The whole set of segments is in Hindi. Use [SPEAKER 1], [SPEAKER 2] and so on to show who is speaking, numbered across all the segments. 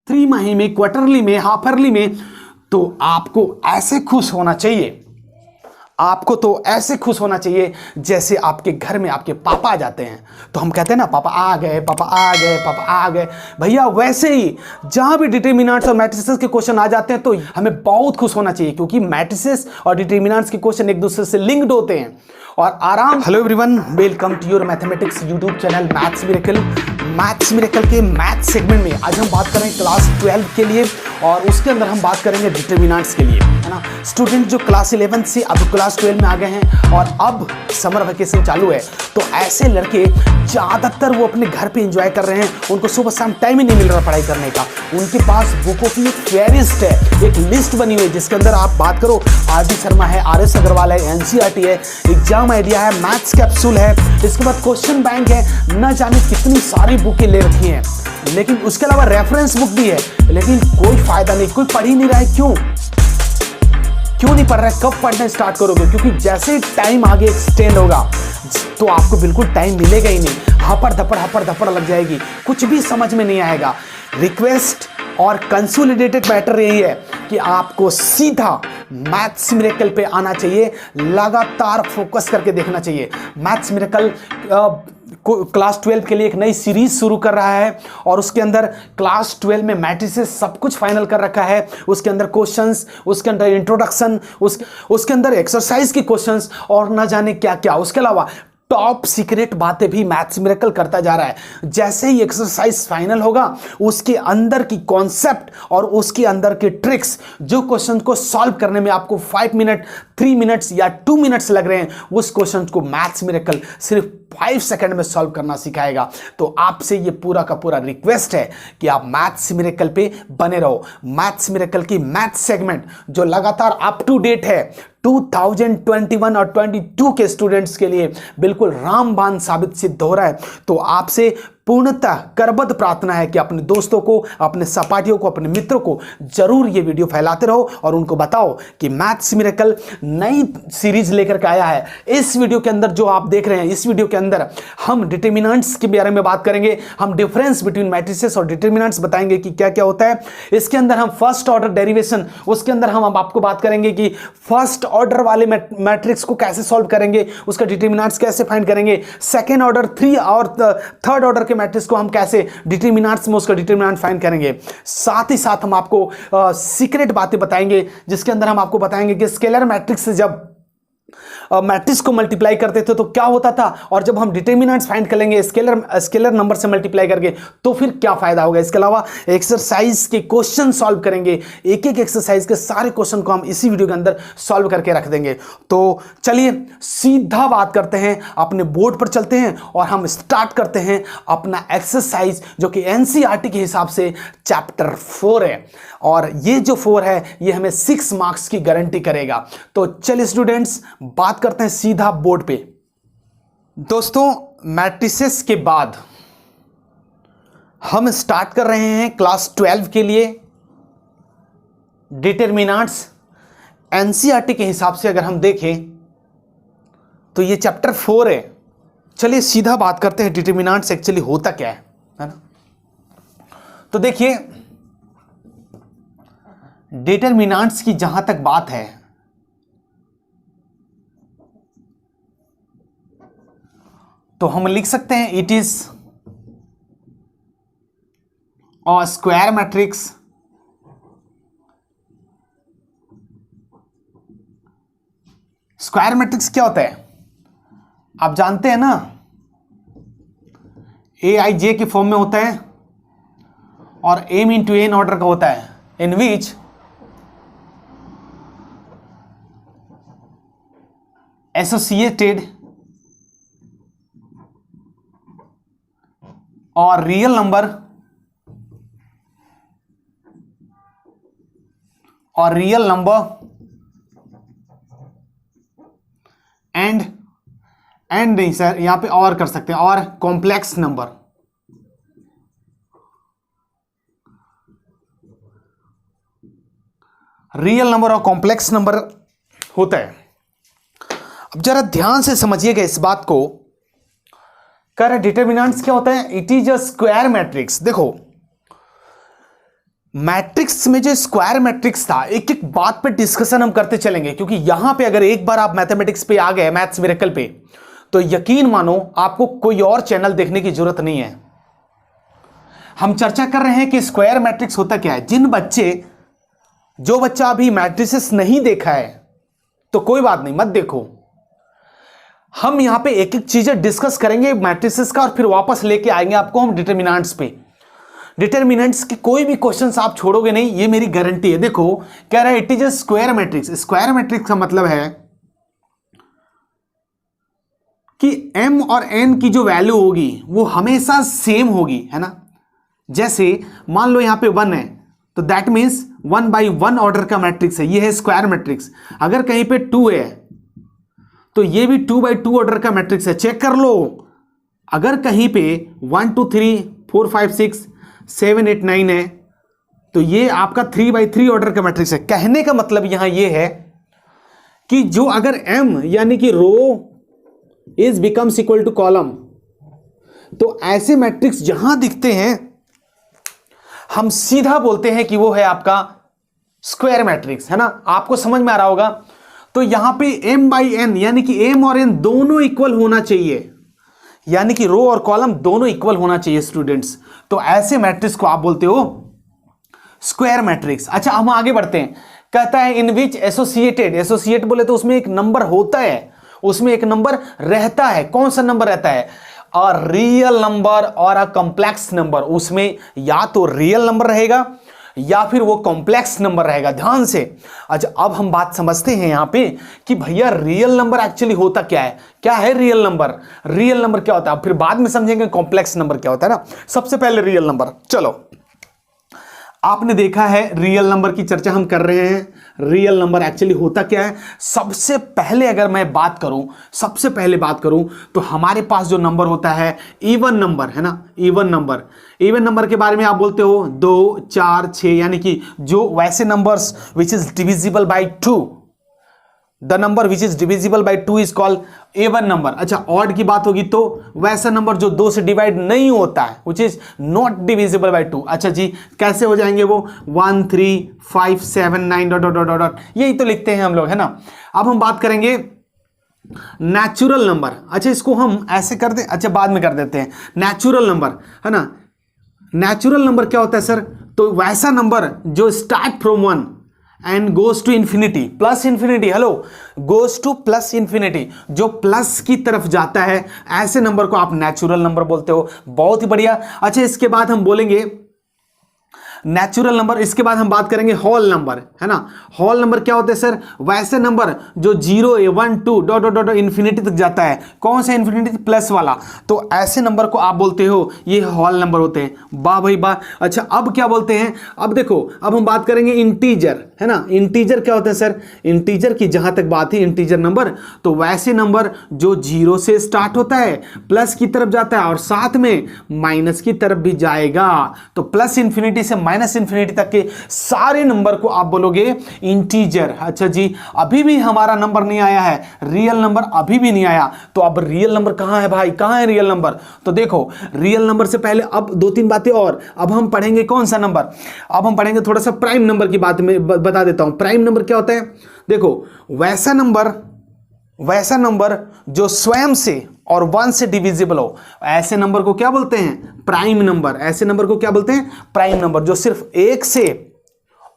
[SPEAKER 1] त्रिमाही में, क्वार्टरली में, हाफ ईयरली में, तो आपको ऐसे खुश होना चाहिए, आपको तो ऐसे खुश होना चाहिए जैसे आपके घर में आपके पापा आ जाते हैं तो हम कहते हैं ना पापा आ गए, पापा आ गए, पापा आ गए। भैया वैसे ही जहां भी डिटरमिनेंट्स और मैट्रिसेस के क्वेश्चन आ जाते हैं तो हमें बहुत खुश होना चाहिए, क्योंकि मैट्रिसेस और डिटरमिनेंट्स के क्वेश्चन एक दूसरे से लिंक्ड होते हैं और आराम। Hello everyone, welcome to your mathematics YouTube channel maths miracle. Maths miracle के मैथ सेगमेंट में आज हम बात करेंगे क्लास 12 के लिए और उसके अंदर हम बात करेंगे डिटरमिनेंट्स के लिए, है ना। स्टूडेंट जो क्लास 11 से अब क्लास 12 में आ गए हैं और अब समर वेकेशन चालू है, तो ऐसे लड़के ज़्यादातर वो अपने घर पे एंजॉय कर रहे हैं, उनको सुबह शाम टाइम ही नहीं मिल रहा पढ़ाई करने का। उनके पास बुकों की एक फेरिस्ट है, एक लिस्ट बनी हुई है जिसके अंदर आप बात करो आर डी शर्मा है, आर एस अग्रवाल है, एनसीईआरटी है, एग्जाम आइडिया है, मैथ्स कैप्सूल है, इसके बाद क्वेश्चन बैंक है, न जाने कितनी सारी बुकें ले रखी हैं। लेकिन उसके अलावा रेफरेंस बुक भी है, लेकिन कोई फायदा नहीं, कोई पढ़ ही नहीं रहा है। क्यों नहीं पढ़ रहा है? कब पढ़ना स्टार्ट करोगे? क्योंकि जैसे टाइम आगे एक्सटेंड होगा तो आपको बिल्कुल टाइम मिलेगा ही नहीं, हपड़ धपड़ लग जाएगी, कुछ भी समझ में नहीं आएगा। रिक्वेस्ट और कंसोलिडेटेड मैटर यही है कि आपको सीधा मैथ्स मिरेकल पे आना चाहिए, लगातार फोकस करके देखना चाहिए। मैथ्स मिरेकल क्लास 12 के लिए एक नई सीरीज शुरू कर रहा है और उसके अंदर क्लास 12 में मैट्रिसेस सब कुछ फाइनल कर रखा है। उसके अंदर क्वेश्चंस, उसके अंदर इंट्रोडक्शन, उसके अंदर एक्सरसाइज के क्वेश्चंस और ना जाने क्या क्या। उसके अलावा टॉप सीक्रेट बातें भी मैथ्स मिरेकल करता जा रहा है। जैसे ही एक्सरसाइज फाइनल होगा उसके अंदर की कॉन्सेप्ट और उसके अंदर के ट्रिक्स, जो क्वेश्चन को सॉल्व करने में आपको 5 मिनट, 3 मिनट्स या 2 मिनट्स लग रहे हैं, उस क्वेश्चन को मैथ्स मिरेकल सिर्फ 5 सेकंड में सॉल्व करना सिखाएगा। तो आपसे ये पूरा का पूरा रिक्वेस्ट है कि आप मैथ्स मिरेकल पे बने रहो। मैथ्स मिरेकल की मैथ्स सेगमेंट जो लगातार अप टू डेट है 2021 और 22 के स्टूडेंट्स के लिए बिल्कुल रामबाण साबित सिद्ध हो रहा है। तो आपसे पूर्णतः करबद्ध प्रार्थना है कि अपने दोस्तों को, अपने सहपाठियों को, अपने मित्रों को जरूर ये वीडियो फैलाते रहो और उनको बताओ कि मैथ्स मिरेकल नई सीरीज लेकर के आया है। इस वीडियो के अंदर जो आप देख रहे हैं, इस वीडियो के अंदर हम डिटरमिनेंट्स के बारे में बात करेंगे, हम डिफरेंस बिटवीन मैट्रिसेस और डिटरमिनेंट्स बताएंगे कि क्या क्या होता है। इसके अंदर हम फर्स्ट ऑर्डर डेरिवेशन, उसके अंदर हम आपको बात करेंगे कि फर्स्ट ऑर्डर वाले मैट्रिक्स को कैसे सॉल्व करेंगे, उसका डिटरमिनेंट्स कैसे फाइंड करेंगे, सेकेंड ऑर्डर, 3 और थर्ड ऑर्डर के मैट्रिक्स को हम कैसे डिटरमिनेंट्स में उसका डिटरमिनेंट फाइंड करेंगे। साथ ही साथ हम आपको सीक्रेट बातें बताएंगे जिसके अंदर हम आपको बताएंगे कि स्केलर मैट्रिक्स से जब मैट्रिक्स को मल्टीप्लाई करते थे तो क्या होता था, और जब हम डिटरमिनेंट्स फाइंड करेंगे स्केलर नंबर से मल्टीप्लाई करके तो फिर क्या फायदा होगा। इसके अलावा एक्सरसाइज के क्वेश्चन सॉल्व करेंगे, एक एक एक्सरसाइज के सारे क्वेश्चन को हम इसी वीडियो के अंदर सॉल्व करके रख देंगे। तो चलिए सीधा बात करते हैं, अपने बोर्ड पर चलते हैं और हम स्टार्ट करते हैं अपना एक्सरसाइज जो कि एनसीईआरटी के हिसाब से चैप्टर 4 है और ये जो 4 है ये हमें 6 मार्क्स की गारंटी करेगा। तो चलिए स्टूडेंट्स बात करते हैं सीधा बोर्ड पे। दोस्तों मैट्रिसेस के बाद हम स्टार्ट कर रहे हैं क्लास 12 के लिए डिटरमिनेंट्स। एनसीईआरटी के हिसाब से अगर हम देखें तो ये चैप्टर 4 है। चलिए सीधा बात करते हैं डिटरमिनेंट्स एक्चुअली होता क्या है ना। तो देखिए डिटरमिनेंट्स की जहां तक बात है तो हम लिख सकते हैं it is a square matrix square matrix क्या होता है आप जानते हैं ना, ए आई जे के फॉर्म में होता है और एम इंटू एन ऑर्डर का होता है, इन विच एसोसिएटेड और रियल नंबर एंड नहीं सर, यहां पे और कर सकते हैं, और कॉम्प्लेक्स नंबर। रियल नंबर और कॉम्प्लेक्स नंबर होता है। अब जरा ध्यान से समझिएगा इस बात को। कर डिटरमिनेंट्स क्या होता है, it is a square matrix. देखो मैट्रिक्स में जो स्क्वायर मैट्रिक्स था, एक एक बात पे डिस्कशन हम करते चलेंगे, क्योंकि यहां पे अगर एक बार आप मैथमेटिक्स पे आ गए, मैथ्स मिरेकल पे, तो यकीन मानो आपको कोई और चैनल देखने की जरूरत नहीं है। हम चर्चा कर रहे हैं कि स्क्वायर मैट्रिक्स होता क्या है। जो बच्चा अभी मैट्रिसेस नहीं देखा है तो कोई बात नहीं, मत देखो। हम यहां पे एक एक चीजें डिस्कस करेंगे मैट्रिसेस का, और फिर वापस लेके आएंगे आपको हम डिटरमिनेंट्स पे। डिटरमिनेंट्स के कोई भी क्वेश्चंस आप छोड़ोगे नहीं, ये मेरी गारंटी है। देखो कह रहा है it is a square matrix. Square matrix का मतलब है कि m और n की जो वैल्यू होगी वो हमेशा सेम होगी, है ना। जैसे मान लो यहां पे 1 है, तो दैट मीन्स 1 by 1 ऑर्डर का मैट्रिक्स है, ये है स्क्वायर मैट्रिक्स। अगर कहीं पे 2 है तो ये भी 2 by 2 ऑर्डर का मैट्रिक्स है। चेक कर लो, अगर कहीं पे 1 2 3 4 5 6 7 8 9 है तो ये आपका 3 by 3 ऑर्डर का मैट्रिक्स है। कहने का मतलब यहां ये है कि जो अगर m यानी कि row is becomes equal to column, तो ऐसे मैट्रिक्स जहां दिखते हैं हम सीधा बोलते हैं कि वो है आपका स्क्वायर मैट्रिक्स, है ना। आपको समझ में आ रहा होगा। तो यहां पे m by n यानी कि m और n दोनों इक्वल होना चाहिए, यानी कि रो और कॉलम दोनों इक्वल होना चाहिए स्टूडेंट्स। तो ऐसे मैट्रिक्स को आप बोलते हो स्क्वायर मैट्रिक्स। अच्छा, हम आगे बढ़ते हैं। कहता है इन विच एसोसिएट बोले तो उसमें एक नंबर होता है, उसमें एक नंबर रहता है। कौन सा नंबर रहता है? अ रियल नंबर और अ कॉम्प्लेक्स नंबर। उसमें या तो रियल नंबर रहेगा या फिर वो कॉम्प्लेक्स नंबर रहेगा। ध्यान से। अच्छा, अब हम बात समझते हैं यहां पे कि भैया रियल नंबर एक्चुअली होता क्या है। क्या है रियल नंबर? रियल नंबर क्या होता है, फिर बाद में समझेंगे कॉम्प्लेक्स नंबर क्या होता है ना। सबसे पहले रियल नंबर। चलो, आपने देखा है रियल नंबर की चर्चा हम कर रहे हैं। रियल नंबर एक्चुअली होता क्या है? सबसे पहले अगर मैं बात करूं तो हमारे पास जो नंबर होता है इवन नंबर, है ना। इवन नंबर के बारे में आप बोलते हो 2 4 6, यानी कि जो वैसे numbers which is divisible by 2, the number which is divisible by 2 is called even number. अच्छा, ऑड की बात होगी तो वैसा नंबर जो 2 से डिवाइड नहीं होता है, which is not divisible by 2। अच्छा जी, कैसे हो जाएंगे वो? 1 3 5 7 9 डॉट डॉट डॉट डॉट, यही तो लिखते हैं हम लोग, है ना। अब हम बात करेंगे नेचुरल नंबर। अच्छा, इसको हम ऐसे कर दे, अच्छा बाद में कर देते हैं। नेचुरल नंबर, है ना। नेचुरल नंबर क्या होता है सर? तो वैसा नंबर जो start from 1 and goes to infinity, plus infinity, hello, goes to plus infinity, जो प्लस की तरफ जाता है, ऐसे नंबर को आप नेचुरल नंबर बोलते हो। बहुत ही बढ़िया। अच्छा, इसके बाद हम बोलेंगे नेचुरल नंबर। इसके बाद हम बात करेंगे होल नंबर, है ना। होल नंबर क्या होते हैं सर? वैसे नंबर जो 0 1 2 डॉट डॉट डॉट इंफिनिटी तक जाता है। कौन सा इंफिनिटी? प्लस वाला। तो ऐसे नंबर को आप बोलते हो ये होल नंबर होते हैं। वाह भाई वाह। अच्छा, अब क्या बोलते हैं? अब देखो, अब हम बात करेंगे इंटीजर, है ना। इंटीजर क्या होता है सर? इंटीजर की जहां तक बात है, इंटीजर नंबर तो वैसे नंबर जो 0 से स्टार्ट होता है, प्लस की तरफ जाता है और साथ में माइनस की तरफ भी जाएगा। तो प्लस इंफिनिटी से माइनस इंफिनिटी तक के सारे नंबर को आप बोलोगे इंटीजर। अच्छा जी, अभी भी हमारा नंबर नहीं आया है, रियल नंबर अभी भी नहीं आया। तो अब रियल नंबर कहां है भाई? कहां है रियल नंबर? तो देखो, रियल नंबर से पहले अब 2-3 बातें और। अब हम पढ़ेंगे कौन सा नंबर? अब हम पढ़ेंगे थोड़ा सा प्राइम नंबर की बात में बता देता हूं। प्राइम नंबर क्या होता है? देखो, वैसा नंबर जो स्वयं से और 1 से डिविजिबल हो, ऐसे नंबर को क्या बोलते हैं? Prime number. ऐसे नंबर को क्या बोलते हैं? Prime number. जो सिर्फ 1 से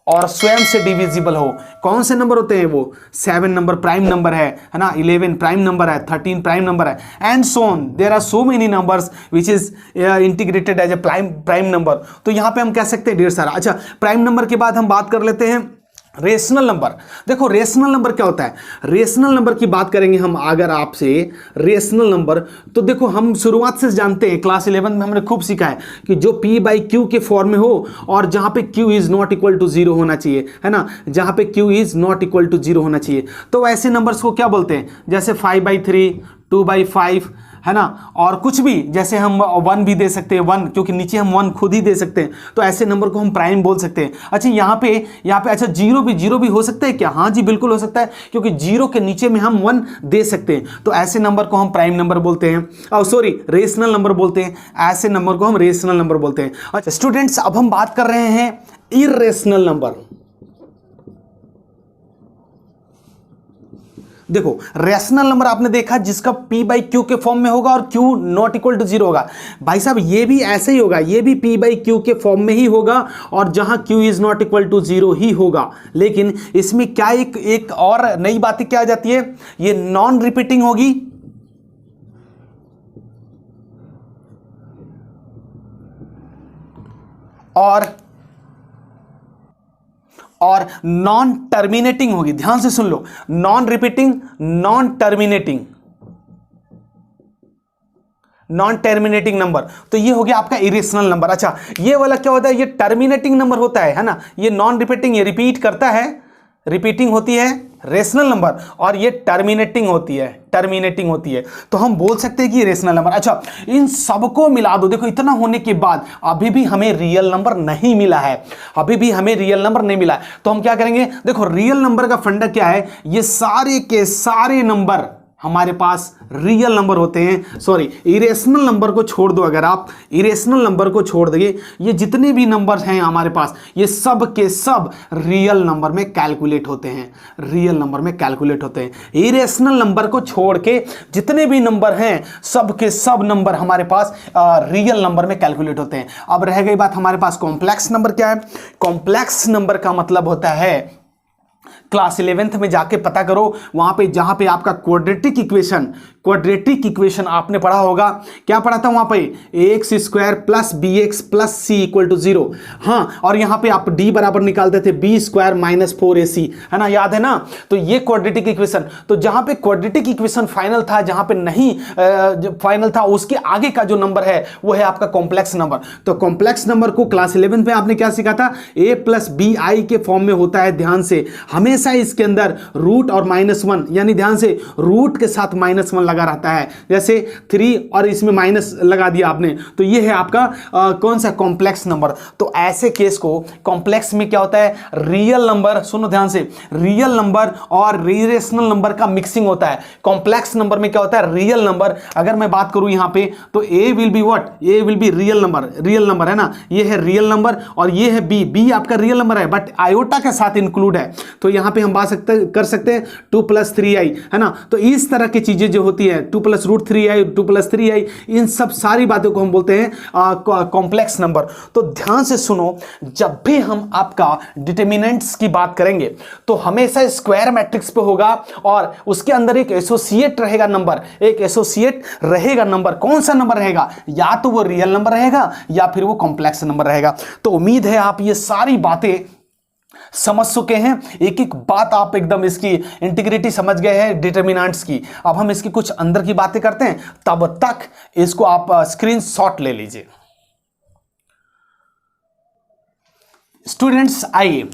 [SPEAKER 1] और स्वयं से डिविजिबल हो। कौन से नंबर होते हैं वो? 7 नंबर प्राइम नंबर है ना। 11 प्राइम नंबर है, 13 प्राइम नंबर है, and so on. There are so many numbers which is integrated as a prime number. तो यहां पे हम कह सकते हैं ढेर सारा। अच्छा, प्राइम नंबर के बाद हम बात कर लेते हैं रेशनल नंबर। देखो, रेशनल नंबर क्या होता है? रेशनल नंबर की बात करेंगे हम अगर आपसे, रेशनल नंबर तो देखो, हम शुरुआत से जानते हैं, क्लास 11 में हमने खूब सीखा है कि जो p by q के फॉर्म में हो और जहां पे q is not equal to 0 होना चाहिए, है ना। जहां पे q is not equal to 0 होना चाहिए। तो ऐसे नंबर्स को क्या बोलते हैं? जैसे 5/3, 2/5, है ना। और कुछ भी, जैसे हम 1 भी दे सकते हैं, 1, क्योंकि नीचे हम 1 खुद ही दे सकते हैं, तो ऐसे नंबर को हम प्राइम बोल सकते हैं। अच्छा, यहाँ पे अच्छा, जीरो भी हो सकता है क्या? हाँ जी, बिल्कुल हो सकता है, क्योंकि 0 के नीचे में हम 1 दे सकते हैं। तो ऐसे नंबर को हम प्राइम नंबर बोलते हैं, सॉरी रेशनल नंबर बोलते हैं। ऐसे नंबर को हम रेशनल नंबर बोलते हैं। अच्छा स्टूडेंट्स, अब हम बात कर रहे हैं इरेशनल नंबर। देखो रेशनल नंबर आपने देखा जिसका p बाई क्यू के फॉर्म में होगा और q नॉट इक्वल टू 0 होगा। भाई साहब ये भी ऐसे ही होगा, ये भी p बाई क्यू के फॉर्म में ही होगा और जहां q is not equal to 0 ही होगा। लेकिन इसमें क्या एक और नई बात क्या आ जाती है, ये नॉन रिपीटिंग होगी और नॉन टर्मिनेटिंग होगी। ध्यान से सुन लो, non repeating, non terminating, non terminating number. तो ये हो गया आपका इरेशनल नंबर। अच्छा ये वाला क्या होता है, ये टर्मिनेटिंग नंबर होता है ना, ये नॉन रिपीटिंग, ये रिपीट करता है, रिपीटिंग होती है रेशनल नंबर, और ये टर्मिनेटिंग होती है, टर्मिनेटिंग होती है। तो हम बोल सकते हैं कि रेशनल नंबर। अच्छा इन सबको मिला दो, देखो इतना होने के बाद अभी भी हमें रियल नंबर नहीं मिला है, अभी भी हमें रियल नंबर नहीं मिला है। तो हम क्या करेंगे, देखो रियल नंबर का फंडा क्या है, ये सारे के सारे नंबर हमारे पास रियल नंबर होते हैं। सॉरी, इरेशनल नंबर को छोड़ दो, अगर आप इरेशनल नंबर को छोड़ दोगे, ये जितने भी नंबर्स हैं हमारे पास, ये सब के सब रियल नंबर में कैलकुलेट होते हैं, रियल नंबर में कैलकुलेट होते हैं। इरेशनल नंबर को छोड़ के जितने भी नंबर हैं सब के सब नंबर हमारे पास रियल नंबर में कैलकुलेट होते हैं। अब रह गई बात हमारे पास कॉम्प्लेक्स नंबर क्या है। कॉम्प्लेक्स नंबर का मतलब होता है, क्लास 11th में जाके पता करो, वहां पे जहां पे आपका क्वाड्रेटिक इक्वेशन आपने पढ़ा होगा। क्या पढ़ा था वहां पे, ax square plus b x plus c equal to 0। हाँ, और यहां पे आप d बराबर निकालते थे बी स्क्वायर माइनस 4ac, है ना, याद है ना। तो ये क्वाड्रेटिक इक्वेशन, तो जहां पे क्वाड्रेटिक इक्वेशन फाइनल था, जहां पे नहीं फाइनल था, उसके आगे का जो नंबर है वो है आपका कॉम्प्लेक्स नंबर। तो कॉम्प्लेक्स नंबर को क्लास 11th में आपने क्या सीखा था, a प्लस बी आई के फॉर्म में होता है। ध्यान से, हमेशा इसके अंदर रूट और -1, यानी ध्यान से रूट के साथ -1 लगा रहता है, जैसे 3 और इसमें माइनस लगा दिया आपने, तो ये है आपका कौन सा, कॉम्प्लेक्स नंबर। तो ऐसे केस को कॉम्प्लेक्स में क्या होता है, रियल नंबर, सुनो ध्यान से, रियल नंबर और इरेशनल नंबर का मिक्सिंग होता है। कॉम्प्लेक्स नंबर में क्या होता है, रियल नंबर। अगर मैं बात करूं यहां पे तो a will be what, a will be real number, real number है ना, ये है रियल नंबर, और ये है b आपका रियल नंबर है बट आयोटा के साथ इंक्लूड है। तो यहां पे हम बात कर सकते हैं 2 + 3i, है ना। तो इस तरह की चीजें जो होती है 2 + √3i, 2 + 3i, इन सब सारी बातों को हम बोलते हैं कॉम्प्लेक्स नंबर। तो ध्यान से सुनो, जब भी हम आपका डिटर्मिनेंट्स की बात करेंगे तो हमेशा स्क्वायर मैट्रिक्स पे होगा और उसके अंदर एक एसोसिएट रहेगा नंबर, एक एसोसिएट रहेगा नंबर। कौन सा नंबर रहेगा, या तो वो रियल नंबर रहेगा या फिर वो कॉम्प्लेक्स नंबर रहेगा। तो उम्मीद है आप ये सारी बातें समझ चुके हैं, एक एक बात आप एकदम इसकी इंटीग्रिटी समझ गए हैं डिटर्मिनेंट्स की। अब हम इसकी कुछ अंदर की बातें करते हैं, तब तक इसको आप स्क्रीनशॉट ले लीजिए। स्टूडेंट्स आइए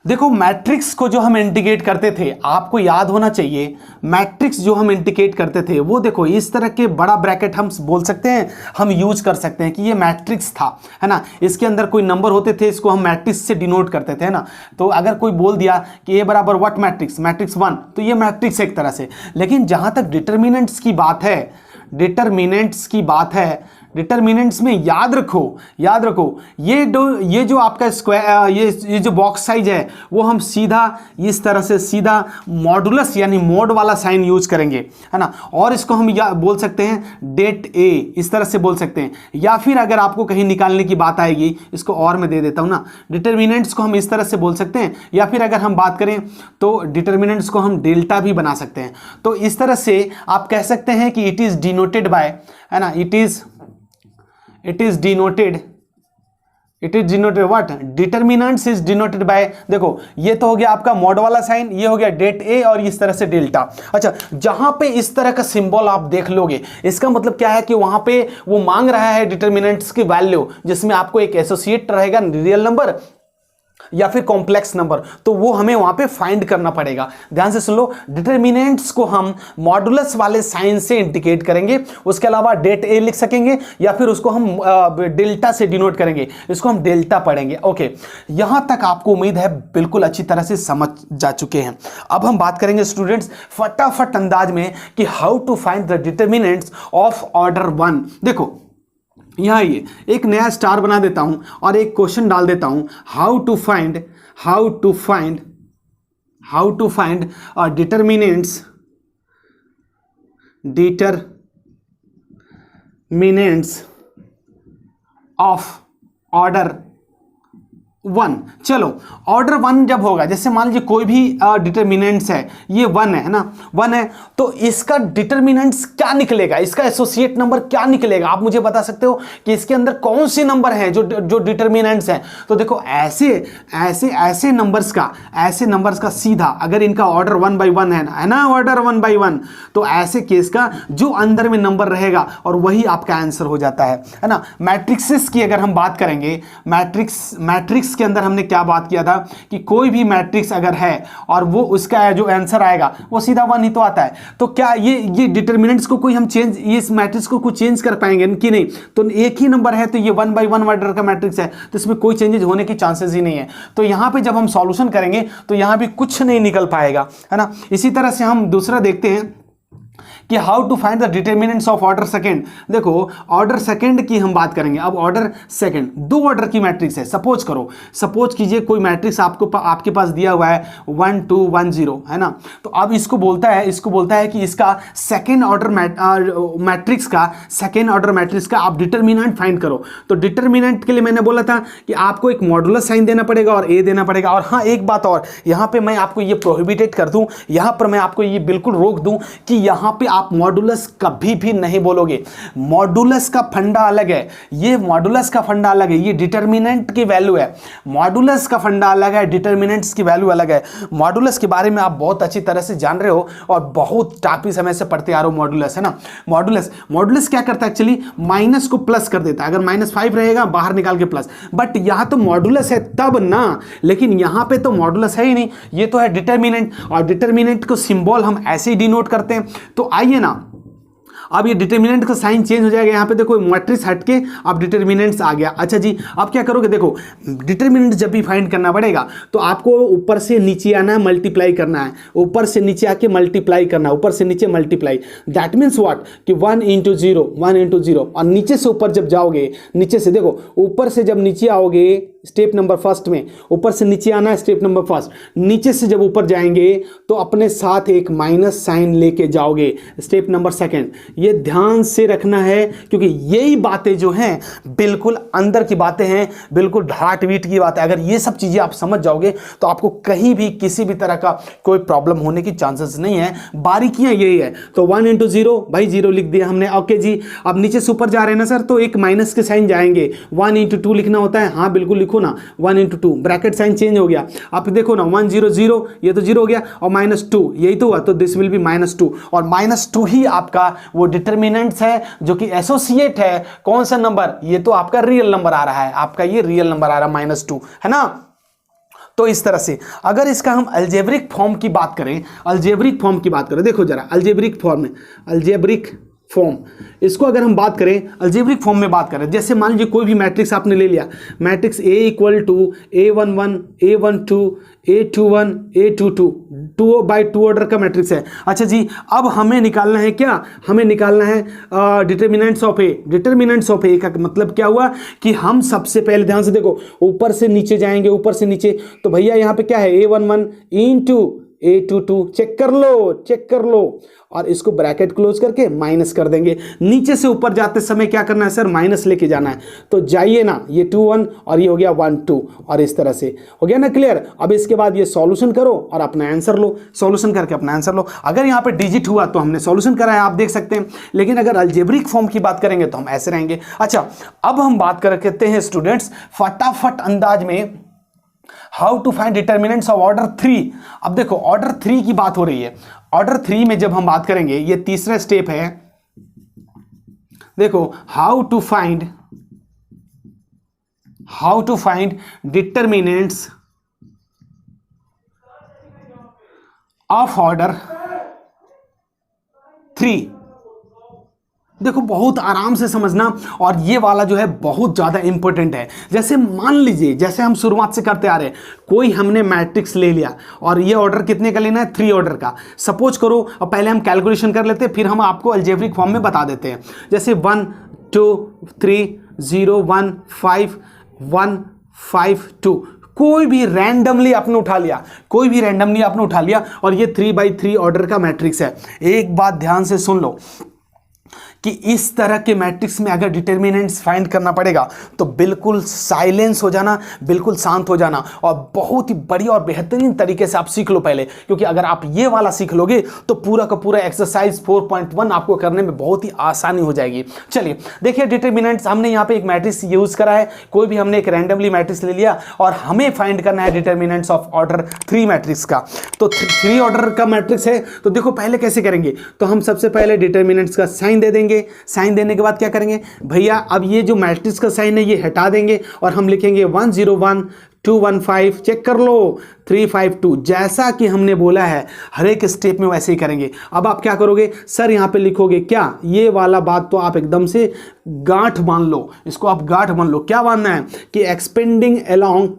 [SPEAKER 1] देखो, मैट्रिक्स को जो हम इंडिकेट करते थे, आपको याद होना चाहिए, मैट्रिक्स जो हम इंडिकेट करते थे वो देखो इस तरह के बड़ा ब्रैकेट हम बोल सकते हैं, हम यूज कर सकते हैं कि ये मैट्रिक्स था, है ना। इसके अंदर कोई नंबर होते थे, इसको हम मैट्रिक्स से डिनोट करते थे, है ना। तो अगर कोई बोल दिया कि a बराबर व्हाट मैट्रिक्स, मैट्रिक्स 1, तो ये मैट्रिक्स एक तरह से। लेकिन जहां तक डिटर्मिनेंट्स की बात है, डिटर्मिनेंट्स में याद रखो ये जो आपका स्क्वायर, ये जो बॉक्स साइज है वो हम सीधा इस तरह से सीधा मॉडुलस यानी मोड वाला साइन यूज करेंगे, है ना। और इसको हम बोल सकते हैं डेट ए, इस तरह से बोल सकते हैं। या फिर अगर आपको कहीं निकालने की बात आएगी, इसको और मैं दे देता हूं ना, डिटर्मिनेंट्स को हम इस तरह से बोल सकते हैं। या फिर अगर हम बात करें तो डिटर्मिनेंट्स को हम डेल्टा भी बना सकते हैं। तो इस तरह से आप कह सकते हैं कि इट इज डिनोटेड बाय, है ना, it is denoted what, determinants is denoted by, देखो ये तो हो गया आपका मॉड वाला साइन, ये हो गया डेट ए और इस तरह से डेल्टा। अच्छा, जहां पे इस तरह का सिंबल आप देख लोगे, इसका मतलब क्या है कि वहां पे वो मांग रहा है डिटर्मिनेंट्स की वैल्यू, जिसमें आपको एक एसोसिएट रहेगा रियल नंबर या फिर कॉम्प्लेक्स नंबर, तो वो हमें वहां पे फाइंड करना पड़ेगा। ध्यान से सुन लो, डिटर्मिनेंट्स को हम मॉडुलस वाले साइन से इंडिकेट करेंगे, उसके अलावा डेट ए लिख सकेंगे या फिर उसको हम डेल्टा से डिनोट करेंगे, इसको हम डेल्टा पढ़ेंगे। ओके, यहां तक आपको उम्मीद है बिल्कुल अच्छी तरह से समझ जा चुके हैं। अब हम बात करेंगे स्टूडेंट्स फटाफट अंदाज में कि how to find the determinants of order 1। देखो यहाँ ये एक नया स्टार बना देता हूं और एक क्वेश्चन डाल देता हूं, how to find determinants of order 1। चलो ऑर्डर 1 जब होगा, जैसे मान लीजिए कोई भी डिटरमिनेंट्स है, ये 1 है ना, 1 है, तो इसका डिटरमिनेंट्स क्या निकलेगा, इसका एसोसिएट नंबर क्या निकलेगा? आप मुझे बता सकते हो कि इसके अंदर कौन से नंबर हैं जो डिटरमिनेंट्स हैं? तो देखो ऐसे नंबर्स का सीधा, अगर इनका ऑर्डर 1 by 1 है ना, ऑर्डर 1 by 1, तो ऐसे केस का जो अंदर में नंबर रहेगा और वही आपका आंसर हो जाता है ना। मैट्रिक्सेस की अगर हम बात करेंगे, मैट्रिक्स के अंदर हमने क्या बात किया था कि कोई भी मैट्रिक्स अगर है और वो उसका जो आंसर आएगा वो सीधा 1 ही तो आता है। तो क्या ये डिटरमिनेंट्स को कोई हम चेंज, ये इस मैट्रिक्स को कुछ चेंज कर पाएंगे कि नहीं? तो एक ही नंबर है, तो ये 1 by 1 ऑर्डर का मैट्रिक्स है, तो इसमें कोई चेंजेस होने की चांसेस ही नहीं है। तो यहां पे जब हम सॉल्यूशन करेंगे तो यहां भी कुछ नहीं निकल पाएगा, है ना। इसी तरह से हम दूसरा देखते हैं कि how to find the determinants of order second. देखो ऑर्डर सेकंड की हम बात करेंगे। अब ऑर्डर सेकंड, 2 ऑर्डर की मैट्रिक्स है। सपोज कीजिए कोई मैट्रिक्स आपके पास दिया हुआ है 1 2 1 0, है ना। तो अब इसको बोलता है कि इसका सेकंड ऑर्डर मैट्रिक्स का आप डिटरमिनेंट फाइंड करो। तो डिटरमिनेंट के लिए मैंने बोला था कि आपको एक मॉडुलस साइन देना पड़ेगा और ए देना पड़ेगा। और हाँ, एक बात और, यहां पे मैं आपको ये प्रोहिबिटेड कर दूं, यहां पर मैं आपको ये बिल्कुल रोक दूं कि यहां पे आप मॉडुलस कभी भी नहीं बोलोगे। मॉडुलस का फंडा अलग है, ये डिटरमिनेंट की वैल्यू है। मॉडुलस का फंडा अलग है, डिटरमिनेंट्स की वैल्यू अलग है। मॉडुलस के बारे में आप बहुत अच्छी तरह से जान रहे हो और बहुत काफी समय से पढ़ते आ रहे हो मॉडुलस, है ना। मॉडुलस क्या करता है एक्चुअली, माइनस को प्लस कर देता है। अगर -5 रहेगा बाहर निकाल के प्लस, बट यहां तो मॉडुलस है तब ना, लेकिन यहां पे तो मॉडुलस है ही नहीं, ये तो है डिटरमिनेंट। और डिटरमिनेंट को सिंबल हम ऐसे ही डिनोट करते हैं। तो आइए ना, अब ये डिटरमिनेंट का साइन चेंज हो जाएगा। यहां पे देखो मैट्रिक्स हटके अब डिटरमिनेंट्स आ गया। अच्छा जी, अब क्या करोगे, देखो डिटरमिनेंट जब भी फाइंड करना पड़ेगा तो आपको ऊपर से नीचे आना है, मल्टीप्लाई करना है, ऊपर से नीचे आके मल्टीप्लाई करना है, ऊपर से नीचे मल्टीप्लाई। दैट मीन्स व्हाट कि 1 into 0 और नीचे से ऊपर जब जाओगे, नीचे से देखो, ऊपर से जब नीचे आओगे स्टेप नंबर फर्स्ट में, ऊपर से नीचे आना है स्टेप नंबर फर्स्ट, नीचे से जब ऊपर जाएंगे तो अपने साथ एक माइनस साइन लेके जाओगे स्टेप नंबर सेकंड। ये ध्यान से रखना है, क्योंकि यही बातें जो हैं बिल्कुल अंदर की बातें हैं, बिल्कुल हार्ट बीट की बात है। अगर ये सब चीजें आप समझ जाओगे तो आपको कहीं भी किसी भी तरह का कोई प्रॉब्लम होने की चांसेस नहीं है। बारीकियां यही है। तो 1 into 0, भाई 0 लिख दिया हमने। ओके जी, अब नीचे से ऊपर जा रहे हैं ना सर, तो एक माइनस के साइन जाएंगे। 1 into 2 लिखना होता है, हाँ बिल्कुल लिखो ना, 1 into 2, ब्रैकेट साइन चेंज हो गया। आप देखो ना, 1 0 0, ये तो 0 हो गया, और -2 यही तो हुआ, तो दिस विल बी -2, और -2 ही आपका वो डिटरमिनेंट्स है जो कि एसोसिएट है। कौन सा नंबर, ये तो आपका रियल नंबर आ रहा है, आपका ये रियल नंबर आ रहा है -2, है ना। तो इस तरह से अगर इसका हम अलजेब्रिक फॉर्म की बात करें, देखो जरा अलजेब्रिक फॉर्म, इसको अगर हम बात करें अलजेब्रिक फॉर्म में बात करें, जैसे मान लीजिए कोई भी मैट्रिक्स आपने ले लिया, matrix A = A11 A12 A21 A22, 2 by 2 order का मैट्रिक्स है। अच्छा जी, अब हमें निकालना है क्या, हमें निकालना है डिटरमिनेंट्स ऑफ ए का मतलब क्या हुआ कि हम सबसे पहले ध्यान से देखो, ऊपर से नीचे जाएंगे, ऊपर से नीचे, तो भैया यहाँ पे क्या है, A11 into A22, चेक कर लो, और इसको ब्रैकेट क्लोज करके माइनस कर देंगे। नीचे से ऊपर जाते समय क्या करना है सर, माइनस लेके जाना है। तो जाइए ना, ये 2 1 और ये हो गया 1 2, और इस तरह से हो गया ना क्लियर। अब इसके बाद ये सॉल्यूशन करो और अपना आंसर लो, सॉल्यूशन करके अपना आंसर लो। अगर यहाँ पे डिजिट हुआ तो हमने सॉल्यूशन करा है, आप देख सकते हैं। लेकिन अगर अलजेब्रिक फॉर्म की बात करेंगे तो हम ऐसे रहेंगे। अच्छा, अब हम बात करते हैं स्टूडेंट्स फटाफट अंदाज में, how to find determinants of order 3। अब देखो ऑर्डर 3 की बात हो रही है। ऑर्डर 3 में जब हम बात करेंगे, ये तीसरा स्टेप है। देखो how to find determinants of order 3। देखो बहुत आराम से समझना, और ये वाला जो है बहुत ज़्यादा इंपॉर्टेंट है। जैसे मान लीजिए, जैसे हम शुरुआत से करते आ रहे हैं, कोई हमने मैट्रिक्स ले लिया और ये ऑर्डर कितने का लेना है, 3 ऑर्डर का। सपोज करो, और पहले हम कैलकुलेशन कर लेते हैं, फिर हम आपको अलजेब्रिक फॉर्म में बता देते हैं। जैसे 1 2 3 0 1 5 1 5 2, कोई भी रैंडमली आपने उठा लिया, कोई भी रैंडमली आपने उठा लिया और ये 3x3 ऑर्डर का मैट्रिक्स है। एक बात ध्यान से सुन लो कि इस तरह के मैट्रिक्स में अगर डिटर्मिनेंट्स फाइंड करना पड़ेगा तो बिल्कुल साइलेंस हो जाना, बिल्कुल शांत हो जाना और बहुत ही बढ़िया और बेहतरीन तरीके से आप सीख लो पहले, क्योंकि अगर आप ये वाला सीख लोगे तो पूरा का पूरा एक्सरसाइज 4.1 आपको करने में बहुत ही आसानी हो जाएगी। चलिए देखिए, डिटर्मिनेंट्स हमने यहाँ पे एक मैट्रिक्स यूज करा है, कोई भी हमने एक रैंडमली मैट्रिक्स ले लिया और हमें फाइंड करना है डिटर्मिनेंट्स ऑफ ऑर्डर 3 मैट्रिक्स का। तो 3 ऑर्डर का मैट्रिक्स है, तो देखो पहले कैसे करेंगे, तो हम सबसे पहले डिटर्मिनेंट्स का साइन दे देंगे। साइन देने के बाद क्या करेंगे भैया, अब ये जो मैट्रिक्स का साइन है ये हटा देंगे और हम लिखेंगे 1 0 1 2 1 5, चेक कर लो 3 5 2, जैसा कि हमने बोला है हर एक स्टेप में वैसे ही करेंगे। अब आप क्या करोगे सर, यहां पे लिखोगे क्या, ये वाला बात तो आप एकदम से गांठ मान लो, इसको आप गांठ मान लो। क्या मानना है कि एक्सपेंडिंग अलोंग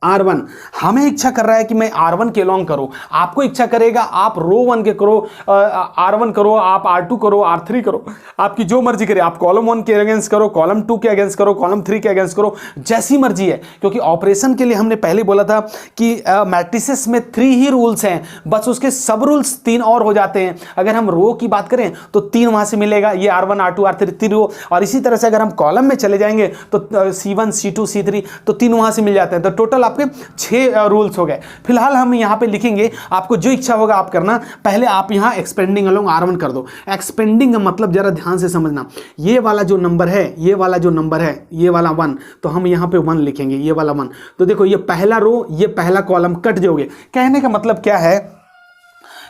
[SPEAKER 1] R1, हमें इच्छा कर रहा है कि मैं R1 के लॉन्ग करो, आपको इच्छा करेगा आप रो 1 के करो, R1 करो, आप R2 करो, R3 करो, आपकी जो मर्जी करे, आप कॉलम 1 के अगेंस्ट करो, कॉलम 2 के अगेंस्ट करो, कॉलम 3 के अगेंस्ट करो, जैसी मर्जी है। क्योंकि ऑपरेशन के लिए हमने पहले बोला था कि मैट्रिसेस में 3 ही रूल्स हैं, बस उसके सब रूल्स 3 और हो जाते हैं। अगर हम रो की बात करें तो 3 वहां से मिलेगा, ये R1 R2 R3 3 रो, और इसी तरह से अगर हम कॉलम में चले जाएंगे तो C1 C2 C3 तो 3 वहां से मिल जाते हैं। तो टोटल आपके 6 रूल्स हो गए। फिलहाल हम यहां पे लिखेंगे, आपको जो इच्छा होगा आप करना। पहले आप यहां एक्सपेंडिंग अलोंग R1 कर दो। एक्सपेंडिंग का मतलब जरा ध्यान से समझना, ये वाला जो नंबर है, ये वाला जो नंबर है, ये वाला 1, तो हम यहां पे 1 लिखेंगे, ये वाला 1। तो देखो ये पहला रो, ये पहला कॉलम कट जाओगे। कहने का मतलब क्या है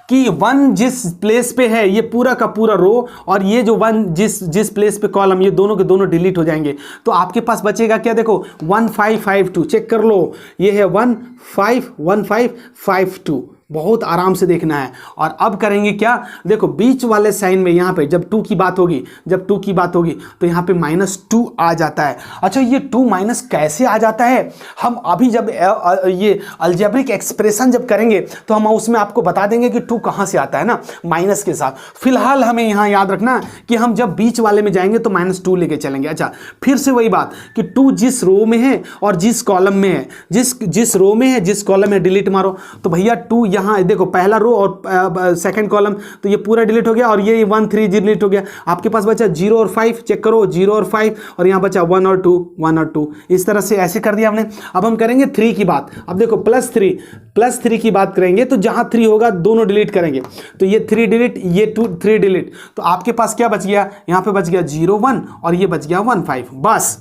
[SPEAKER 1] कि 1 जिस प्लेस पे है ये पूरा का पूरा रो, और ये जो 1 जिस प्लेस पे कॉलम, ये दोनों के दोनों डिलीट हो जाएंगे। तो आपके पास बचेगा क्या, देखो 1 5 5 2, चेक कर लो, ये है 1 5 1 5 5 2, बहुत आराम से देखना है। और अब करेंगे क्या, देखो बीच वाले साइन में यहाँ पे जब 2 की बात होगी, जब 2 की बात होगी तो यहाँ पे -2 आ जाता है। अच्छा, ये 2 माइनस कैसे आ जाता है, हम अभी जब ये अलजेब्रिक एक्सप्रेशन जब करेंगे तो हम उसमें आपको बता देंगे कि 2 कहाँ से आता है ना, माइनस के साथ। फिलहाल हमें यहाँ याद रखना कि हम जब बीच वाले में जाएंगे तो -2 लेके चलेंगे। अच्छा, फिर से वही बात कि 2 जिस रो में है और जिस कॉलम में है, जिस रो में है जिस कॉलम में डिलीट मारो। तो भैया 2 यहाँ देखो, पहला रो और सेकंड कॉलम, तो ये पूरा डिलीट हो गया और ये 1 3 डिलीट हो गया। आपके पास बचा 0 और 5, चेक करो 0 और 5, और यहाँ बचा 1 और 2 1 और 2। इस तरह से ऐसे कर दिया हमने। अब हम करेंगे 3 की बात। अब देखो +3 की बात करेंगे तो जहां 3 होगा दोनों डिलीट करेंगे। तो ये 3 डिलीट, ये 3 डिलीट, तो आपके पास क्या बच गया, यहाँ पे बच गया 0 1 और ये बच गया 1 5। बस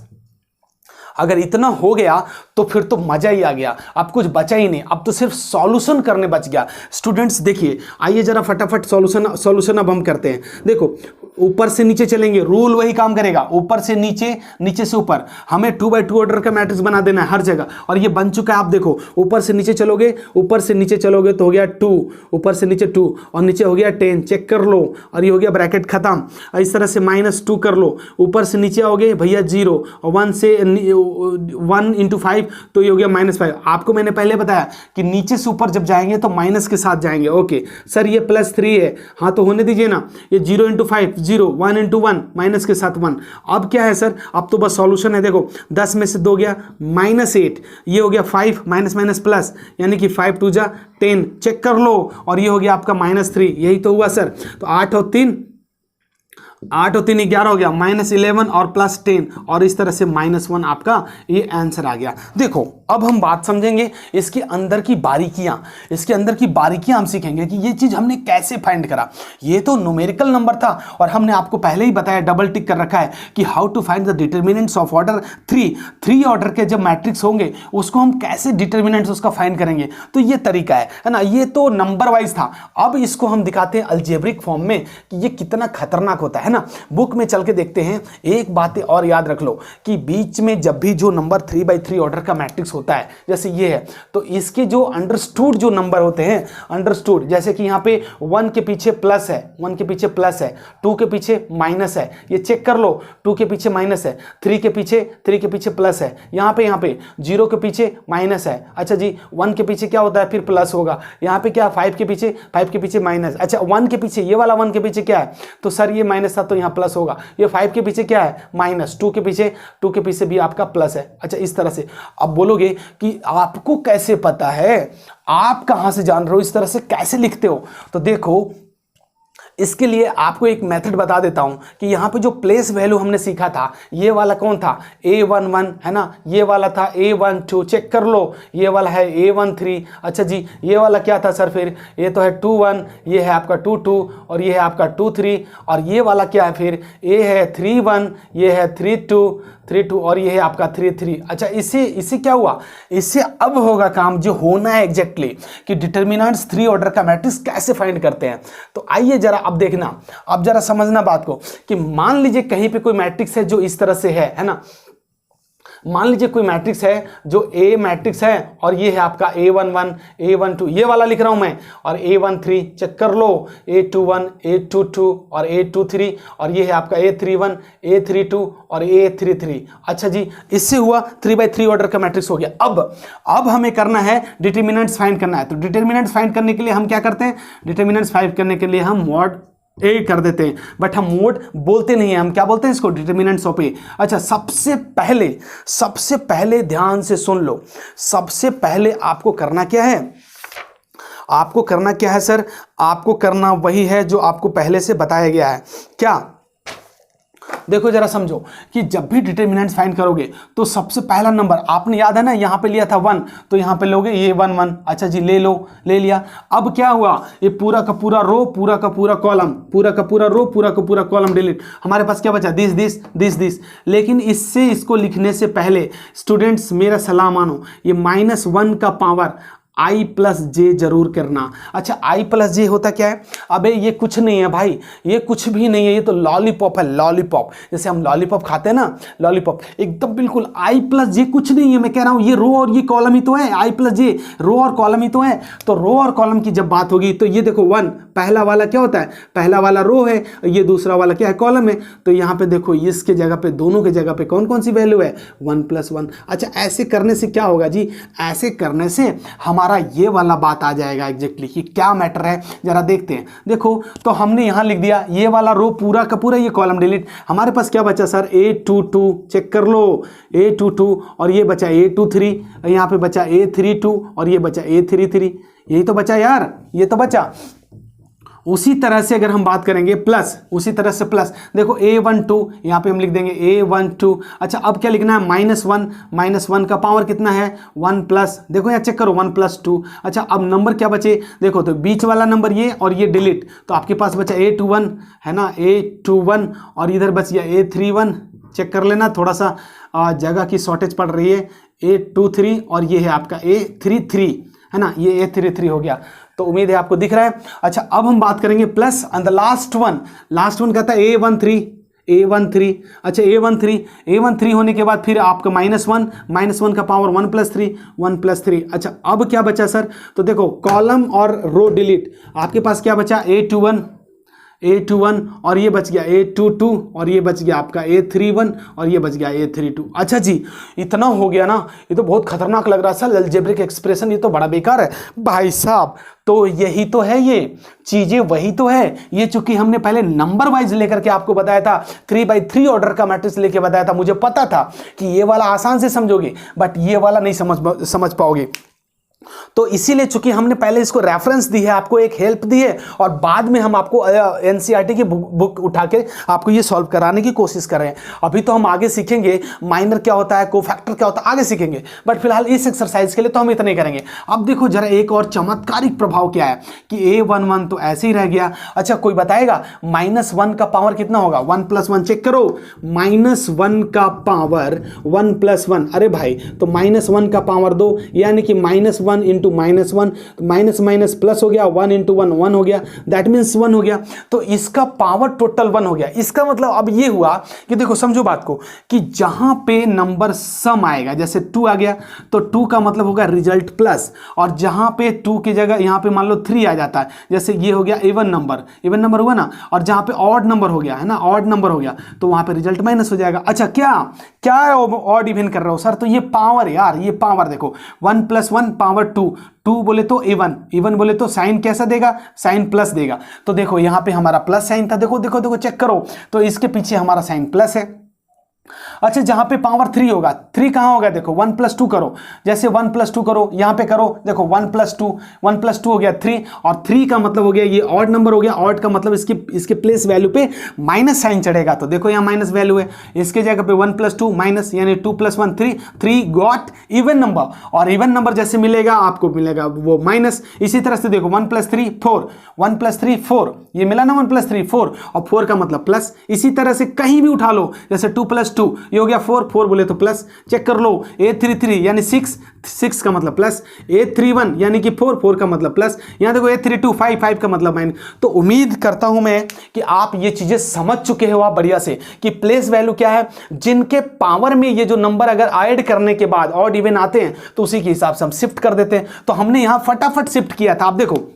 [SPEAKER 1] अगर इतना हो गया तो फिर तो मजा ही आ गया, अब कुछ बचा ही नहीं, अब तो सिर्फ सॉल्यूशन करने बच गया। स्टूडेंट्स देखिए, आइए जरा फटाफट सॉल्यूशन अब हम करते हैं। देखो ऊपर से नीचे चलेंगे, रूल वही काम करेगा, ऊपर से नीचे, नीचे से ऊपर। हमें 2x2 ऑर्डर का मैट्रिक्स बना देना है हर जगह, और ये बन चुका है। आप देखो ऊपर से नीचे चलोगे, ऊपर से नीचे चलोगे तो हो गया 2, ऊपर से नीचे 2 और नीचे हो गया 10, चेक कर लो, और ये हो गया ब्रैकेट खत्म। इस तरह से -2 कर लो, ऊपर से नीचे आओगे भैया 0, और 1 से 1 × 5 तो ये हो गया -5। आपको मैंने पहले बताया कि नीचे से ऊपर जब जाएंगे तो माइनस के साथ जाएंगे। ओके सर, ये +3 है, हाँ तो होने दीजिए ना, ये 0 × 5 0, 1 × 1 माइनस के साथ 1। अब क्या है सर, अब तो बस सॉल्यूशन है। देखो 10 में से 2 गया -8, ये हो गया 5 माइनस प्लस, यानी कि 5 2 जा 10, चेक कर लो, और ये हो गया आपका -3। यही तो हुआ सर। तो 8 और 3 11 हो गया, -11 और +10, और इस तरह से -1 आपका ये आंसर आ गया। देखो अब हम बात समझेंगे इसके अंदर की बारीकियां, इसके अंदर की बारीकियां हम सीखेंगे कि ये चीज हमने कैसे फाइंड करा। ये तो न्यूमेरिकल नंबर था और हमने आपको पहले ही बताया, डबल टिक कर रखा है कि how to find the determinants of order 3 order के जब मैट्रिक्स होंगे उसको हम कैसे डिटर्मिनेंट्स उसका फाइंड करेंगे। तो ये तरीका है ना, ये तो नंबर वाइज था। अब इसको हम दिखाते हैं अलजेब्रिक फॉर्म में कि ये कितना खतरनाक होता है ना। बुक में चल के देखते हैं। एक बात और याद रख लो कि बीच में जब भी जो नंबर 3x3 ऑर्डर का मैट्रिक्स होता है, जैसे ये है। तो इसके जो अंडरस्टूड जो नंबर होते हैं, अंडरस्टूड, जैसे कि यहाँ पे 1 के पीछे प्लस है, 1 के पीछे प्लस है, 2 के पीछे माइनस है, ये चेक कर लो, 2 के पीछे माइनस है, 3 के पीछे प्लस है, यहाँ पे 0 के पीछे माइनस है, अच्छा जी 1 के पीछे क्या होता है, फिर प्लस होगा, यहाँ पे क्या 5 के पीछे माइनस, अच्छा 1 के पीछे, ये वाला 1 के पीछे क्या है, तो सर ये माइनस था तो यहाँ प्लस होगा, ये 5 के पीछे क्या है, माइनस, 2 के पीछे भी आपका प्लस है। अच्छा इस तरह से अब बोलोगे कि आपको कैसे पता है, आप कहां से जान रहे हो, इस तरह से कैसे लिखते हो, तो देखो इसके लिए आपको एक मेथड बता देता हूं कि यहां पे जो प्लेस वैल्यू हमने सीखा था, ये वाला कौन था, A11 है ना, ये वाला था A12, चेक कर लो, ये वाला है A13, अच्छा जी ये वाला क्या था सर, फिर ये तो है 21, ये है आपका 22 और ये है आपका 23, और ये वाला क्या है, फिर A है 31, ये है 32 और ये है आपका 33। अच्छा इससे क्या हुआ, इससे अब होगा काम जो होना है एग्जैक्टली कि डिटर्मिनेंट्स 3 ऑर्डर का मैट्रिक्स कैसे फाइंड करते हैं। तो आइए जरा अब देखना, अब जरा समझना बात को कि मान लीजिए कहीं पे कोई मैट्रिक्स है जो इस तरह से है ना, मान लीजिए कोई मैट्रिक्स है जो A मैट्रिक्स है और ये है आपका A11, A12, ये वाला लिख रहा हूं मैं, और A13 चेक कर लो, A21, A22 और A23 और ये है आपका A31, A32 और A33। अच्छा जी इससे हुआ 3/3 ऑर्डर का मैट्रिक्स हो गया। अब हमें करना है डिटर्मिनेंट्स फाइंड करना है। तो डिटर्मिनेंट्स फाइंड करने के लिए हम क्या करते हैं, डिटर्मिनेंट्स फाइंड करने के लिए हम मॉड ए कर देते हैं, बट हम मोड बोलते नहीं हैं, हम क्या बोलते हैं इसको, डिटर्मिनेंट्स ऑफ ए। अच्छा सबसे पहले ध्यान से सुन लो, सबसे पहले आपको करना क्या है, आपको करना क्या है सर, आपको करना वही है जो आपको पहले से बताया गया है। क्या, देखो जरा समझो कि जब भी डिटर्मिनेंट्स फाइंड करोगे तो सबसे पहला नंबर आपने याद है ना, यहां पे लिया था 1, तो यहां पे लोगे ये 1 1, अच्छा जी ले लिया। अब क्या हुआ, ये पूरा का पूरा रो, पूरा का पूरा कॉलम, पूरा का पूरा रो, पूरा का पूरा कॉलम डिलीट, हमारे पास क्या बचा, दिस। लेकिन इससे इसको लिखने से पहले स्टूडेंट्स मेरा सलाह मानो, ये -1 का पावर I+J जरूर करना। अच्छा I+J होता क्या है, अबे ये कुछ नहीं है भाई, ये कुछ भी नहीं है, ये तो लॉलीपॉप है, लॉलीपॉप, जैसे हम लॉलीपॉप खाते हैं ना, लॉलीपॉप एकदम बिल्कुल। I+J कुछ नहीं है, मैं कह रहा हूं ये रो और ये कॉलम ही तो है, I+J रो और कॉलम ही तो है। तो रो और कॉलम की जब बात होगी तो ये देखो 1 पहला वाला क्या होता है, पहला वाला रो है, ये दूसरा वाला क्या है, कॉलम है। तो यहाँ पे देखो इसके जगह पे, दोनों के जगह पे कौन कौन सी वैल्यू है, 1 + 1। अच्छा ऐसे करने से क्या होगा जी, ऐसे करने से हमारा ये वाला बात आ जाएगा एग्जैक्टली कि क्या मैटर है, जरा देखते हैं। देखो तो हमने यहां लिख दिया ये वाला रो पूरा का पूरा, ये कॉलम डिलीट, हमारे पास क्या बचा सर, A22, चेक कर लो A22, और ये बचा A23, यहां पे बचा A32 और ये बचा A33, यही तो बचा यार, ये तो बचा। उसी तरह से अगर हम बात करेंगे प्लस, उसी तरह से प्लस, देखो A12 यहाँ पे हम लिख देंगे A12। अच्छा अब क्या लिखना है, -1 का पावर कितना है, 1+, देखो यहाँ चेक करो 1 + 2। अच्छा अब नंबर क्या बचे, देखो तो बीच वाला नंबर ये और ये डिलीट, तो आपके पास बचा A21 है ना, A21 और इधर बच गया A31, चेक कर लेना, थोड़ा सा जगह की शॉर्टेज पड़ रही है, A23 और ये है आपका A33 है ना, ये A33 हो गया। तो उम्मीद है आपको दिख रहा है। अच्छा अब हम बात करेंगे plus and the last one कहता है A13। अच्छा A13 होने के बाद फिर आपका -1 का पावर 1 + 3। अच्छा अब क्या बचा सर, तो देखो कॉलम और रो डिलीट, आपके पास क्या बचा, A21 और ये बच गया A22 और ये बच गया आपका A31 और ये बच गया A32। अच्छा जी इतना हो गया ना, ये तो बहुत खतरनाक लग रहा है सर, अलजेब्रिक एक्सप्रेशन ये तो बड़ा बेकार है भाई साहब। तो यही तो है, ये चीजें वही तो है, ये चूंकि हमने पहले नंबर वाइज लेकर के आपको बताया था, 3/3 ऑर्डर का मैट्रिक्स लेके बताया था, मुझे पता था कि ये वाला आसान से समझोगे बट ये वाला नहीं समझ पाओगे। तो इसीलिए चूंकि हमने पहले इसको रेफरेंस दी है, आपको एक हेल्प दी है, और बाद में हम आपको एनसीईआरटी की बुक उठा के आपको ये सॉल्व कराने की कोशिश कर रहे हैं। अभी तो हम आगे सीखेंगे माइनर क्या होता है, कोफैक्टर क्या होता है, आगे सीखेंगे, बट फिलहाल इस एक्सरसाइज के लिए तो हम इतना ही करेंगे। अब देखो जरा एक और चमत्कारिक प्रभाव क्या है कि A11 तो ऐसे ही रह गया। अच्छा कोई बताएगा -1 का पावर कितना होगा, 1 + 1, चेक करो, -1 का पावर 1 + 1, अरे भाई तो -1 का पावर 2, यानी कि -1 +1 इंटू -1, माइनस माइनस प्लस हो गया, 1 इंटू 1 1 हो गया, दैट मीन्स 1 हो गया। तो इसका पावर टोटल 1 हो गया। इसका मतलब अब ये हुआ कि देखो समझो बात को, कि जहां पे नंबर सम आएगा, जैसे 2 आ गया तो 2 का मतलब होगा रिजल्ट प्लस, और जहां पे 2 की जगह यहां पे मान लो 3 आ जाता है, जैसे ये हो गया इवन नंबर हुआ ना, और जहां पे ऑड नंबर हो गया है ना, ऑड नंबर हो गया तो वहां पे रिजल्ट माइनस हो जाएगा। अच्छा क्या क्या ऑड इवन कर रहा हो सर? तो ये पावर यार, ये पावर देखो 1 + 1 पावर 2, 2 बोले तो इवन बोले तो साइन कैसा देगा? साइन प्लस देगा। तो देखो यहां पे हमारा प्लस साइन था, देखो देखो देखो चेक करो, तो इसके पीछे हमारा साइन प्लस है। अच्छा जहां पे पावर 3 होगा, 3 कहां होगा? देखो 1 + 2 करो, जैसे 1 + 2 करो, यहां पे करो, देखो 1 + 2, 1 + 2 हो गया 3, और 3 का मतलब हो गया ये ऑड नंबर हो गया। ऑड का मतलब इसके प्लेस वैल्यू पे माइनस साइन चढ़ेगा, तो देखो यहां माइनस वैल्यू है, इसके जगह पे 1 + 2 माइनस, यानी 2 + 1 3, 3 गॉट इवन नंबर, और इवन नंबर जैसे मिलेगा आपको मिलेगा वो माइनस। इसी तरह से देखो 1 + 3 4, 1 + 3 4, ये मिला ना 1 + 3 4, और 4 का मतलब प्लस। इसी तरह से कहीं भी उठा लो, जैसे 2 + 2 ये हो गया 4, 4 बोले तो प्लस, चेक कर लो। 833 यानी 6, 6 का मतलब प्लस, 831 यानी कि 4, 4 का मतलब प्लस, यहां देखो 832 5, 5 का मतलब माइनस। तो उम्मीद करता हूं मैं कि आप ये चीजें समझ चुके हो आप बढ़िया से, कि प्लेस वैल्यू क्या है, जिनके पावर में ये जो नंबर अगर ऐड करने के बाद ऑड इवन आते हैं तो उसी के हिसाब से हम शिफ्ट कर देते हैं। तो हमने यहां फटाफट शिफ्ट किया था। आप देखो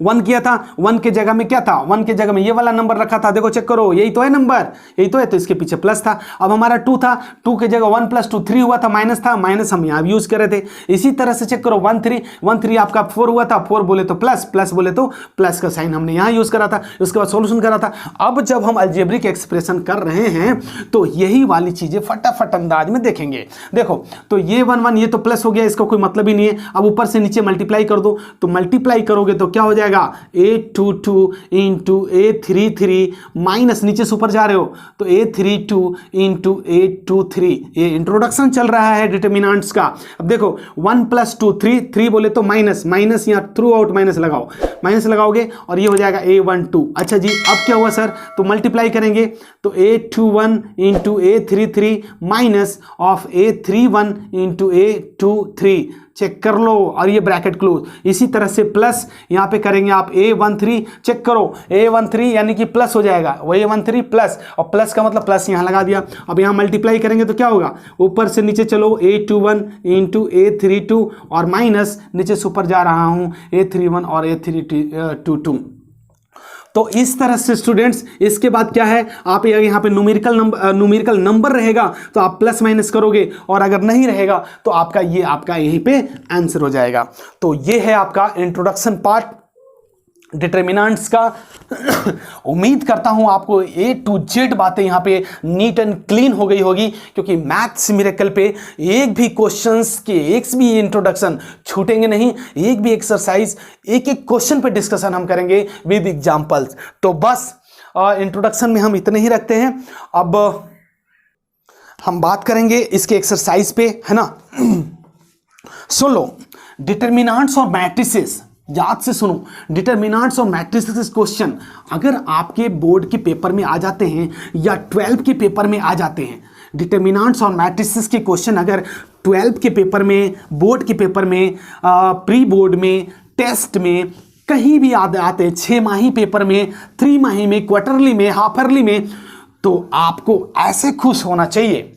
[SPEAKER 1] 1 किया था, 1 के जगह में क्या था? 1 के जगह में ये वाला नंबर रखा था, देखो चेक करो, यही तो है नंबर, यही तो है, तो इसके पीछे प्लस था। अब हमारा 2 था, 2 के जगह 1 + 2 3 हुआ था, माइनस था, माइनस हम यहां यूज कर रहे थे। इसी तरह से चेक करो 1 3 आपका 4 हुआ था, 4 बोले तो प्लस, प्लस बोले तो प्लस का साइन हमने यहां यूज करा था, उसके बाद सोल्यूशन करा था। अब जब हम अलजेब्रिक एक्सप्रेशन कर रहे हैं तो यही वाली चीजें फटाफट अंदाज में देखेंगे। देखो तो ये 1 1 ये तो प्लस हो गया, इसका कोई मतलब ही नहीं है। अब ऊपर से नीचे मल्टीप्लाई कर दो, तो मल्टीप्लाई करोगे तो क्या हो जाएगा? 822 इंटू 833 माइनस, नीचे से ऊपर जा रहे हो तो 832 इंटू 823। ये इंट्रोडक्शन चल रहा है डिटरमिनेंट्स का। अब देखो 1 + 2 3, 3 बोले तो माइनस, माइनस यहाँ थ्रू आउट माइनस लगाओ, माइनस लगाओगे और ये हो जाएगा A12। अच्छा जी अब क्या हुआ सर? तो मल्टीप्लाई करेंगे तो 821 into 833 minus of 831 into 823, check कर लो, और ये ब्रैकेट क्लोज। इसी तरह से प्लस यहां पे करेंगे आप A13, चेक करो A13 यानी कि प्लस हो जाएगा, वो A13 प्लस, और प्लस का मतलब प्लस यहां लगा दिया। अब यहां मल्टीप्लाई करेंगे तो क्या होगा? ऊपर से नीचे चलो A21 इंटू A32 और माइनस नीचे से ऊपर जा रहा हूं A31 और A322। तो इस तरह से स्टूडेंट्स, इसके बाद क्या है, आप यहाँ पे न्यूमेरिकल नंबर रहेगा तो आप प्लस माइनस करोगे, और अगर नहीं रहेगा तो आपका यहीं पे आंसर हो जाएगा। तो ये है आपका इंट्रोडक्शन पार्ट डिटरमिनेंट्स का। उम्मीद करता हूं आपको A to Z बातें यहां पे नीट एंड क्लीन हो गई होगी, क्योंकि मैथ्स मिरेकल पे एक भी क्वेश्चंस के एक भी इंट्रोडक्शन छूटेंगे नहीं, एक भी एक्सरसाइज, एक एक क्वेश्चन पे डिस्कशन हम करेंगे विद एग्जांपल्स। तो बस इंट्रोडक्शन में हम इतने ही रखते हैं। अब हम बात करेंगे इसके एक्सरसाइज पे, है ना। सुन लो, डिटरमिनेंट्स और मैट्रिसेस, याद से सुनो, डिटरमिनेंट्स और मैट्रिसेस क्वेश्चन अगर आपके बोर्ड के पेपर में आ जाते हैं या 12 के पेपर में आ जाते हैं, डिटरमिनेंट्स और मैट्रिसेस के क्वेश्चन अगर 12 के पेपर में, बोर्ड के पेपर में, प्री बोर्ड में, टेस्ट में, कहीं भी आते हैं, 6 माही पेपर में, 3 माही में, क्वार्टरली में, हाफ ईयरली में, तो आपको ऐसे खुश होना चाहिए,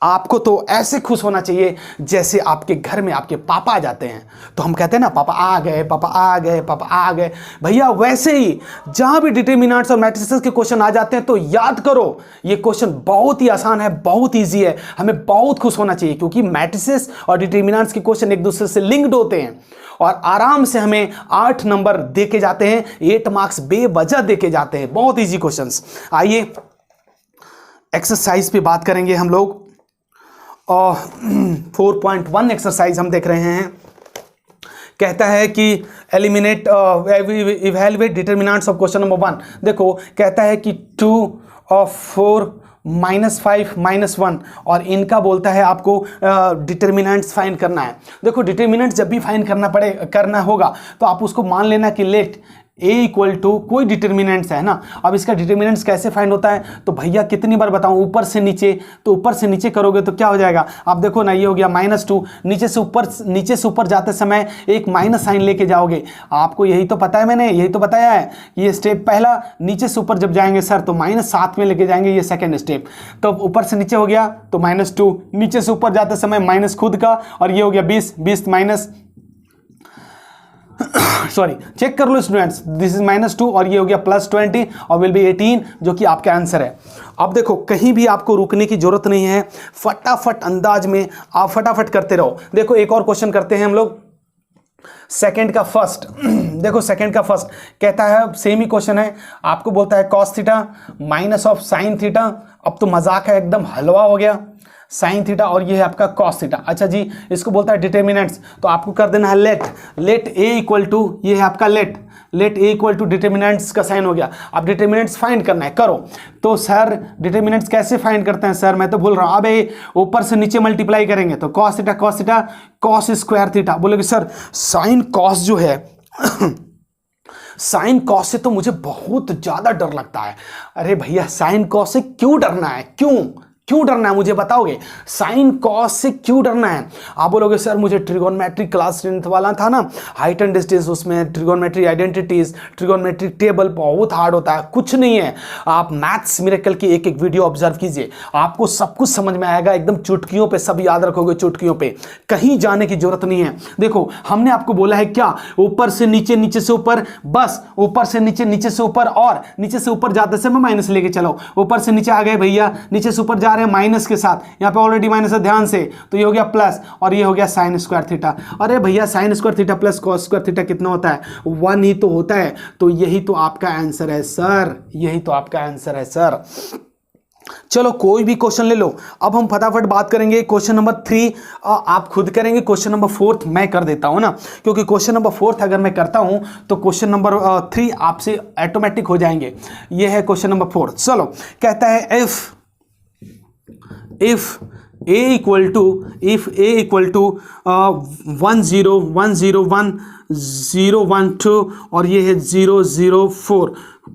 [SPEAKER 1] आपको तो ऐसे खुश होना चाहिए जैसे आपके घर में आपके पापा आ जाते हैं तो हम कहते हैं ना पापा आ गए, पापा आ गए, पापा आ गए। भैया वैसे ही जहां भी डिटरमिनेंट्स और मैट्रिसेस के क्वेश्चन आ जाते हैं तो याद करो ये क्वेश्चन बहुत ही आसान है, बहुत ईजी है, हमें बहुत खुश होना चाहिए, क्योंकि मैट्रिसेस और डिटरमिनेंट्स के क्वेश्चन एक दूसरे से लिंक्ड होते हैं और आराम से हमें 8 नंबर दे के जाते हैं, 8 मार्क्स बेवजह दे के जाते हैं। बहुत ईजी क्वेश्चंस। आइए एक्सरसाइज पे बात करेंगे हम लोग। 4.1 एक्सरसाइज हम देख रहे हैं। कहता है कि eliminate evaluate determinants of question number 1। देखो कहता है कि 2 और 4 -5 -1 और इनका बोलता है आपको डिटरमिनेंट्स फाइंड करना है। देखो डिटरमिनेंट्स जब भी फाइंड करना होगा तो आप उसको मान लेना कि लेट ए इक्वल टू कोई डिटर्मिनेंट्स है ना। अब इसका डिटर्मिनेंट्स कैसे फाइंड होता है, तो भैया कितनी बार बताऊं, ऊपर से नीचे, तो ऊपर से नीचे करोगे तो क्या हो जाएगा, आप देखो ना, ये हो गया -2, नीचे से ऊपर जाते समय एक माइनस साइन लेके जाओगे। आपको यही तो पता है, मैंने यही तो बताया है, ये स्टेप पहला, नीचे से ऊपर जब जाएंगे सर तो -7 में लेके जाएंगे, ये सेकेंड स्टेप। तो ऊपर से नीचे हो गया तो -2, नीचे से ऊपर जाते समय माइनस खुद का, और ये हो गया 20 माइनस सॉरी, चेक कर लो स्टूडेंट्स, दिस इज -2 और ये हो गया +20 और विल बी 18, जो कि आपका आंसर है। अब देखो कहीं भी आपको रुकने की जरूरत नहीं है, फटाफट अंदाज में आप फटाफट करते रहो। देखो एक और क्वेश्चन करते हैं हम लोग, सेकंड का फर्स्ट देखो सेकंड का फर्स्ट कहता है, सेम ही क्वेश्चन है, आपको बोलता है cos theta minus of sine theta. अब तो मजाक है, एकदम हलवा हो गया, साइन थीटा और ये है आपका कॉस थीटा। अच्छा जी, इसको बोलता है डिटर्मिनेंट्स, तो आपको कर देना है लेट ए इक्वल टू, ये है आपका let a equal to determinants का साइन हो गया। अब डिटर्मिनेंट्स फाइंड करना है, करो। तो सर डिटर्मिनेंट्स कैसे फाइंड करते हैं सर, मैं तो भूल रहा हूँ। अब ऊपर से नीचे मल्टीप्लाई करेंगे तो cos theta cos square theta. बोलोगे सर साइन कॉस जो है साइन कॉस से तो मुझे बहुत ज्यादा डर लगता है। अरे भैया साइन कॉस से क्यों डरना है, क्यों डरना है मुझे बताओगे, साइन कॉस से क्यों डरना है। आप बोलोगे सर मुझे ट्रिगोनमेट्रिक क्लास 10th वाला था ना, हाइट एंड डिस्टेंस, उसमें ट्रिगोनमेट्रिक आइडेंटिटीज, ट्रिगोनमेट्रिक टेबल बहुत हार्ड होता है। कुछ नहीं है, आप मैथ्स मिरेकल की एक वीडियो ऑब्जर्व कीजिए, आपको सब कुछ समझ में आएगा, एकदम चुटकियों पे सब याद रखोगे, चुटकियों पे, कहीं जाने की जरूरत नहीं है। देखो हमने आपको बोला है क्या, ऊपर से नीचे, नीचे से ऊपर, बस ऊपर से नीचे, नीचे से ऊपर, और नीचे से ऊपर जाते से मैं माइनस लेके चलो, ऊपर से नीचे आ गए भैया, नीचे से ऊपर जा माइनस के साथ, यहां पे ऑलरेडी माइनस है, ध्यान से, तो ये हो गया प्लस और ये हो गया साइन स्क्वायर थीटा। अरे भैया sine square theta plus cos square theta कितना होता है, 1 ही तो होता है। तो यही तो आपका आंसर है सर, यही तो आपका आंसर है सर। चलो कोई भी क्वेश्चन ले लो। अब हम फटाफट बात करेंगे क्वेश्चन नंबर 3, आप खुद करेंगे, क्वेश्चन नंबर 4 मैं कर देता हूं ना, क्योंकि क्वेश्चन नंबर 4 अगर मैं करता हूं तो क्वेश्चन नंबर 3 आपसे ऑटोमेटिक हो जाएंगे। ये है क्वेश्चन नंबर 4। चलो कहता है if a equal to 1 0 1 0 1 0 1 2 और ये है 0 0 4,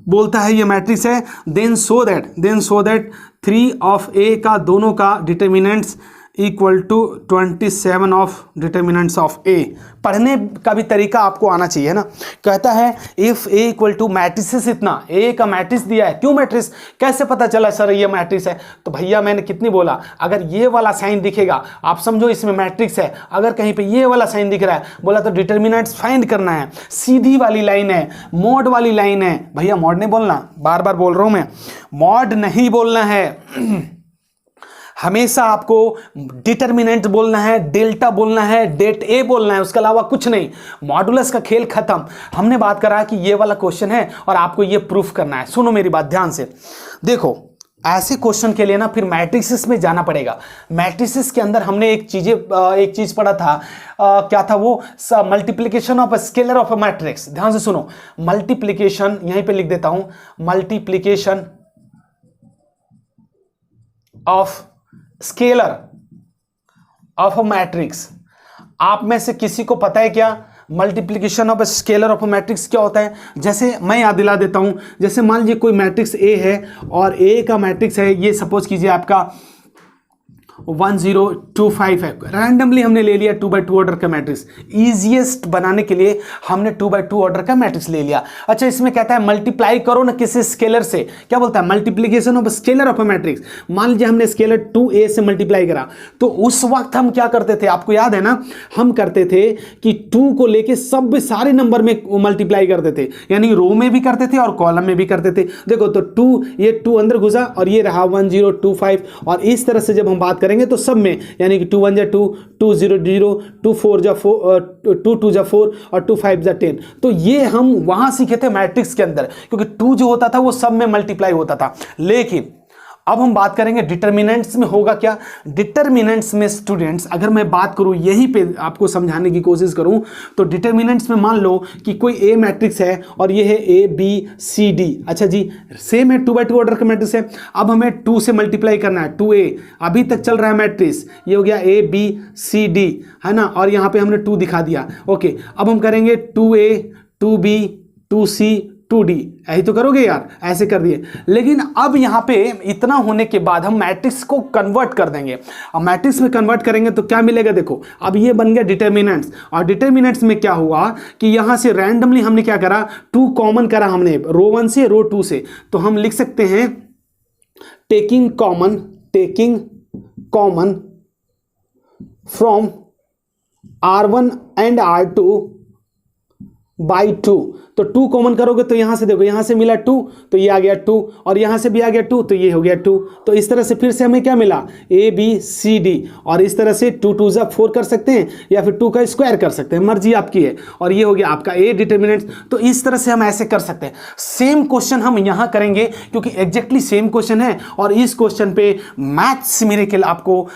[SPEAKER 1] बोलता है ये मैट्रिक्स है, then so that 3 of a का दोनों का determinants equal to 27 of determinants of A. पढ़ने का भी तरीका आपको आना चाहिए ना। कहता है if A equal to matrices, इतना ए का मैट्रिक्स दिया है, क्यों मैट्रिक्स, कैसे पता चला सर ये मैट्रिक्स है, तो भैया मैंने कितनी बोला, अगर ये वाला साइन दिखेगा आप समझो इसमें मैट्रिक्स है, अगर कहीं पे ये वाला साइन दिख रहा है बोला तो डिटर्मिनेंट्स फाइंड करना है। सीधी वाली लाइन है, मॉड वाली लाइन है, भैया मॉड नहीं बोलना, बार बार बोल रहा हूं मैं, मॉड नहीं बोलना है, हमेशा आपको डिटर्मिनेंट बोलना है, डेल्टा बोलना है, डेट ए बोलना है, उसके अलावा कुछ नहीं। मॉडुलस का खेल खत्म। हमने बात करा कि ये वाला क्वेश्चन है और आपको ये प्रूफ करना है। सुनो मेरी बात ध्यान से, देखो ऐसे क्वेश्चन के लिए ना फिर मैट्रिसेस में जाना पड़ेगा। मैट्रिसेस के अंदर हमने एक चीज पढ़ा था, क्या था वो, multiplication of scalar of a matrix. ध्यान से सुनो, मल्टीप्लिकेशन, यहीं पे लिख देता हूं, multiplication of scalar of a matrix. आप में से किसी को पता है क्या multiplication of scalar of a matrix क्या होता है? जैसे मैं याद दिला देता हूं, जैसे मान लीजिए कोई मैट्रिक्स ए है और ए का मैट्रिक्स है, ये सपोज कीजिए आपका 1025 है, रैंडमली हमने ले लिया 2x2 ऑर्डर का मैट्रिक्स, इजीएस्ट बनाने के लिए हमने 2x2 ऑर्डर का मैट्रिक्स ले लिया। अच्छा इसमें कहता है मल्टीप्लाई करो ना किसी स्केलर से, क्या बोलता है, multiplication of scalar of a matrix. मान लीजिए हमने स्केलर 2a से मल्टीप्लाई करा, तो उस वक्त हम क्या करते थे, आपको याद है ना, हम करते थे कि 2 को लेके सब सारे नंबर में मल्टीप्लाई करते थे, यानी रो में भी करते थे और कॉलम में भी करते थे। देखो तो 2, ये 2 अंदर घुसा और ये रहा 1025, और इस तरह से जब हम बात करेंगे तो सब में, यानी कि 2 1 जा 2, 2 0 0, 2 4 जा 4, 2 2 जा 4 और 2 5 जा 10। तो ये हम वहां सीखे थे मैट्रिक्स के अंदर, क्योंकि 2 जो होता था वो सब में मल्टीप्लाई होता था। लेकिन अब हम बात करेंगे डिटर्मिनेंट्स में होगा क्या। डिटर्मिनेंट्स में स्टूडेंट्स अगर मैं बात करूं, यहीं पे आपको समझाने की कोशिश करूं, तो डिटर्मिनेंट्स में मान लो कि कोई ए मैट्रिक्स है और ये है ए बी सी डी। अच्छा जी, सेम है 2x2 ऑर्डर का मैट्रिक्स है, अब हमें 2 से मल्टीप्लाई करना है, 2a अभी तक चल रहा है मैट्रिक्स, ये हो गया ए बी सी डी, है ना, और यहाँ पे हमने 2 दिखा दिया। ओके अब हम करेंगे 2a 2b 2C 2D, यही तो करोगे यार, ऐसे कर दिए। लेकिन अब यहाँ पे इतना होने के बाद हम मैट्रिक्स को कन्वर्ट कर देंगे। अब मैट्रिक्स में कन्वर्ट करेंगे तो क्या मिलेगा, देखो अब ये बन गया डिटर्मिनेंट्स, और डिटर्मिनेंट्स में क्या हुआ कि यहाँ से रैंडमली हमने क्या करा, 2 कॉमन करा हमने रो 1 से रो 2 से, तो हम लिख सकते हैं taking common from R1 and R2 by 2। तो 2 कॉमन करोगे तो यहां से देखो, यहां से मिला 2 तो ये आ गया 2, और यहां से भी आ गया 2 तो ये हो गया 2। तो इस तरह से फिर से हमें क्या मिला, ABCD, और इस तरह से 2 2 जा 4 कर सकते हैं या फिर 2 का स्क्वायर कर सकते हैं, मर्जी आपकी है। और ये हो गया आपका A डिटर्मिनेंट। तो इस तरह से हम ऐसे कर सकते हैं। सेम क्वेश्चन हम यहां करेंगे क्योंकि एग्जैक्टली सेम क्वेश्चन है, और इस क्वेश्चन पे मैथ्स मिरेकल आपको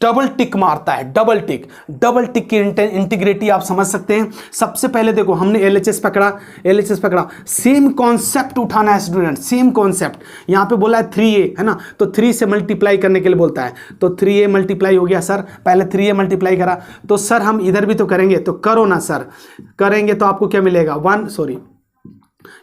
[SPEAKER 1] डबल टिक मारता है, डबल टिक की इंटीग्रिटी आप समझ सकते हैं। सबसे पहले देखो हमने LHS पकड़ा, सेम कॉन्सेप्ट उठाना है स्टूडेंट, सेम कॉन्सेप्ट। यहां पे बोला है 3A है ना, तो 3 से मल्टीप्लाई करने के लिए बोलता है, तो 3A मल्टीप्लाई हो गया सर, पहले 3A मल्टीप्लाई करा, तो सर हम इधर भी तो करेंगे, तो करो ना सर, करेंगे तो आपको क्या मिलेगा,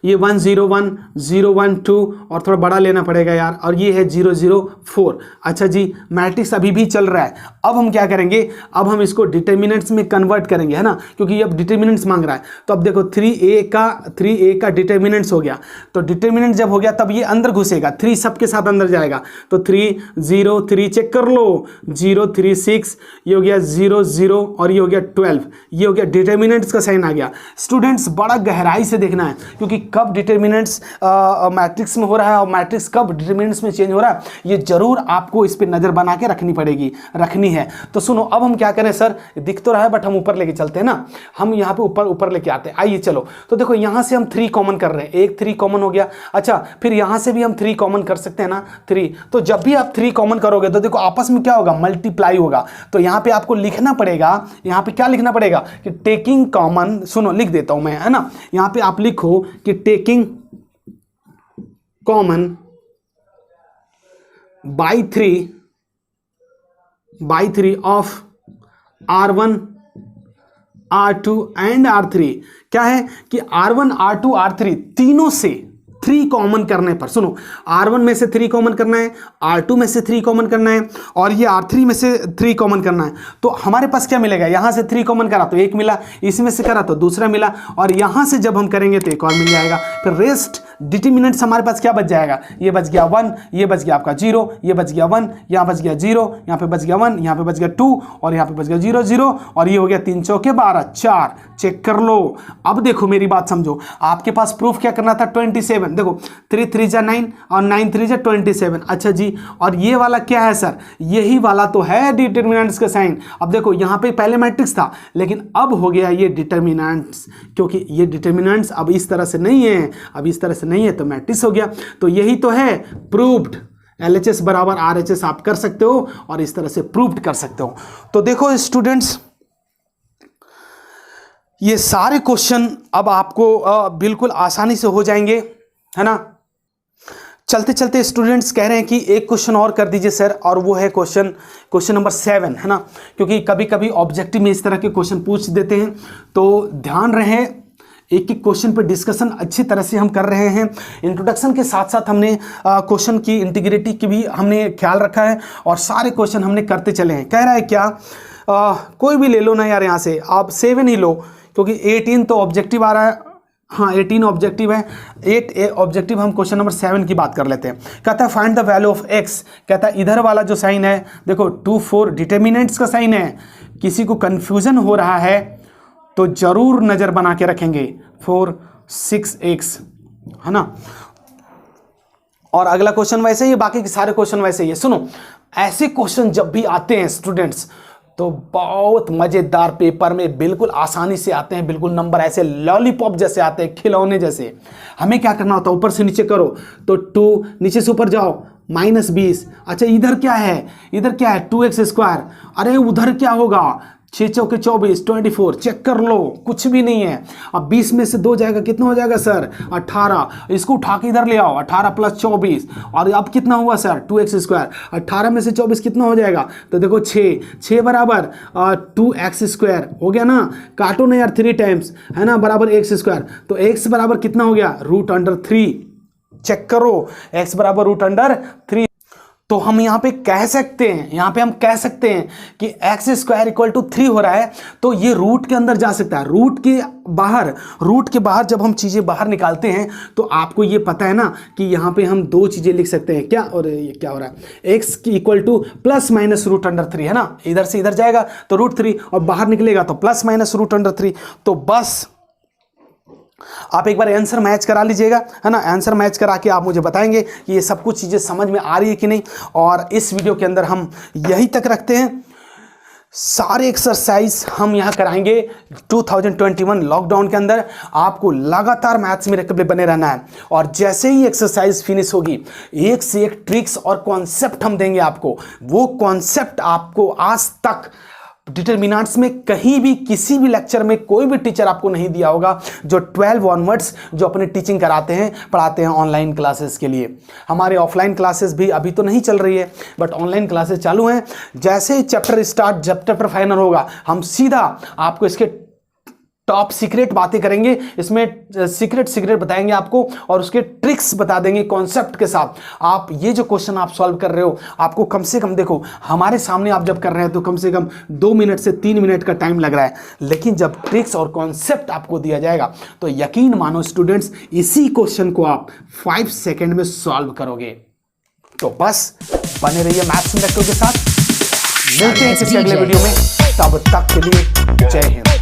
[SPEAKER 1] ये 1 0 1 0 1 2, और थोड़ा बड़ा लेना पड़ेगा यार, और ये है 0 0 4। अच्छा जी, मैट्रिक्स अभी भी चल रहा है। अब हम क्या करेंगे, अब हम इसको डिटर्मिनेंट्स में कन्वर्ट करेंगे, है ना, क्योंकि ये अब डिटर्मिनेंट्स मांग रहा है। तो अब देखो 3A का डिटर्मिनेंट्स हो गया, तो डिटर्मिनेंट जब हो गया तब ये अंदर घुसेगा, 3 सबके साथ अंदर जाएगा, तो 3 0 3 चेक कर लो, 0 3 6, ये हो गया 0 0, और ये हो गया 12, ये हो गया डिटर्मिनेंट्स का साइन आ गया। स्टूडेंट्स बड़ा गहराई से देखना है, क्योंकि कब डिटर्मिनेंट्स मैट्रिक्स में हो रहा है और मैट्रिक्स कब डिटर्मिनेंट्स में चेंज हो रहा है, ये जरूर आपको इस पे नजर बना के रखनी है। तो सुनो, अब हम क्या करें सर, दिख तो रहा है बट हम ऊपर लेके चलते हैं ना, हम यहाँ पे ऊपर लेके आते हैं। आइए चलो, तो देखो यहाँ से हम 3 कॉमन कर रहे हैं, एक 3 कॉमन हो गया। अच्छा, फिर यहाँ से भी हम 3 कॉमन कर सकते हैं ना, 3। तो जब भी आप 3 कॉमन करोगे तो देखो आपस में क्या होगा, मल्टीप्लाई होगा। तो यहाँ पे आपको लिखना पड़ेगा, यहाँ पे क्या लिखना पड़ेगा कि टेकिंग कॉमन, सुनो लिख देता हूं मैं, है ना, यहाँ पे आप लिखो कि taking common by 3 of R1 R2 and R3। क्या है कि R1 R2 R3 तीनों से 3 कॉमन करने पर, सुनो, R1 में से 3 कॉमन करना है, R2 में से 3 कॉमन करना है, और ये R3 में से 3 कॉमन करना है। तो हमारे पास क्या मिलेगा, यहां से 3 कॉमन करा तो 1 मिला, इसमें से करा तो दूसरा मिला, और यहां से जब हम करेंगे तो एक और मिल जाएगा। फिर रेस्ट डिटर्मिनेंट्स हमारे पास क्या बच जाएगा, ये बच गया 1, ये बच गया आपका 0, ये बच गया 1, यहाँ बच गया 0, यहाँ पे बच गया 1, यहाँ पे बच गया 2, और यहाँ पे बच गया 0 0, और ये हो गया 3 चौके 12 4। चेक कर लो। अब देखो मेरी बात समझो, आपके पास प्रूफ क्या करना था, 27। देखो 3 3 जा 9 और 9 3 जा 27। अच्छा जी, और ये वाला क्या है सर, यही वाला तो है डिटर्मिनेंट्स का साइन। अब देखो यहाँ पे पहले मैट्रिक्स था, लेकिन अब हो गया ये डिटर्मिनेंट्स, क्योंकि ये डिटर्मिनेंट्स अब इस तरह से नहीं है, अब इस तरह से नहीं है, तो मैट्रिक्स हो गया। तो यही तो है प्रूव्ड, LHS बराबर RHS आप कर सकते हो, और इस तरह से प्रूव्ड कर सकते हो। तो देखो स्टूडेंट्स, ये सारे क्वेश्चन अब आपको बिल्कुल आसानी से हो जाएंगे, है ना। चलते चलते स्टूडेंट्स कह रहे हैं कि एक क्वेश्चन और कर दीजिए सर, और वो है क्वेश्चन नंबर 7, है ना, क्योंकि कभी कभी ऑब्जेक्टिव में इस तरह के क्वेश्चन पूछ देते हैं। तो ध्यान रहे, एक एक क्वेश्चन पे डिस्कशन अच्छी तरह से हम कर रहे हैं। इंट्रोडक्शन के साथ साथ हमने क्वेश्चन की इंटीग्रिटी की भी हमने ख्याल रखा है, और सारे क्वेश्चन हमने करते चले हैं। कह रहा है क्या, कोई भी ले लो ना यार, यहाँ से आप 7 ही लो, क्योंकि 18 तो ऑब्जेक्टिव आ रहा है। हाँ 18 ऑब्जेक्टिव है, 8 ऑब्जेक्टिव। हम क्वेश्चन नंबर 7 की बात कर लेते हैं। कहता है find the value of x। कहता है इधर वाला जो साइन है, देखो 2 4 डिटर्मिनेंट्स का साइन है। किसी को कंफ्यूजन हो रहा है तो जरूर नजर बना के रखेंगे, 4 6 x, है ना। और अगला क्वेश्चन वैसे ही, बाकी के सारे क्वेश्चन वैसे ही है। सुनो, ऐसे क्वेश्चन जब भी आते हैं स्टूडेंट्स तो बहुत मजेदार पेपर में बिल्कुल आसानी से आते हैं, बिल्कुल नंबर ऐसे लॉलीपॉप जैसे आते हैं, खिलौने जैसे। हमें क्या करना होता है, ऊपर से नीचे करो तो 2, नीचे से ऊपर जाओ -20। अच्छा इधर क्या है, इधर क्या है 2x²। अरे उधर क्या होगा 6 चौके 24, 24 चेक कर लो, कुछ भी नहीं है। अब 20 में से 2 जाएगा, कितना हो जाएगा सर? 18। इसको उठा के इधर ले आओ, 18 + 24, और अब कितना हुआ सर? 2x²। 18 में से 24 कितना हो जाएगा? तो देखो 6 बराबर 2x² हो गया ना। काटो ना यार 3 टाइम्स, है ना, बराबर x²। तो x बराबर कितना हो गया? √3। चेक करो, x बराबर √3। तो हम यहाँ पे कह सकते हैं, कि x² = 3 हो रहा है, तो ये रूट के अंदर जा सकता है। रूट के बाहर जब हम चीज़ें बाहर निकालते हैं तो आपको ये पता है ना कि यहाँ पे हम 2 चीज़ें लिख सकते हैं क्या, और ये क्या हो रहा है, x = ±√3 है ना। इधर से इधर जाएगा तो √3 और बाहर निकलेगा तो ±√3। तो बस आप एक बार आंसर मैच करा लीजिएगा, है ना। आंसर मैच करा के आप मुझे बताएंगे कि ये सब कुछ चीज़ें समझ में आ रही है कि नहीं। और इस वीडियो के अंदर हम यही तक रखते हैं। सारे एक्सरसाइज हम यहाँ कराएंगे 2021 लॉकडाउन के अंदर। आपको लगातार मैथ्स में रकबे बने रहना है, और जैसे ही एक्सरसाइज फिनिश होगी, एक से एक ट्रिक्स और कॉन्सेप्ट हम देंगे आपको। वो कॉन्सेप्ट आपको आज तक डिटरमिनेंट्स में कहीं भी किसी भी लेक्चर में कोई भी टीचर आपको नहीं दिया होगा, जो 12 ऑनवर्ड्स जो अपने टीचिंग पढ़ाते हैं ऑनलाइन क्लासेस के लिए। हमारे ऑफलाइन क्लासेस भी अभी तो नहीं चल रही है, बट ऑनलाइन क्लासेस चालू हैं। जैसे ही चैप्टर फाइनल होगा, हम सीधा आपको इसके टॉप सीक्रेट बातें करेंगे, इसमें सीक्रेट बताएंगे आपको, और उसके ट्रिक्स बता देंगे कॉन्सेप्ट के साथ। आप ये जो क्वेश्चन आप सॉल्व कर रहे हो, आपको कम से कम, देखो हमारे सामने आप जब कर रहे हैं तो कम से कम 2 मिनट से 3 मिनट का टाइम लग रहा है, लेकिन जब ट्रिक्स और कॉन्सेप्ट आपको दिया जाएगा तो यकीन मानो स्टूडेंट्स, इसी क्वेश्चन को आप 5 सेकेंड में सॉल्व करोगे। तो बस बने रहिए मैथ्स इंडक्टर के साथ। मिलते हैं किसी अगले वीडियो में, तब तक के लिए जय हिंद।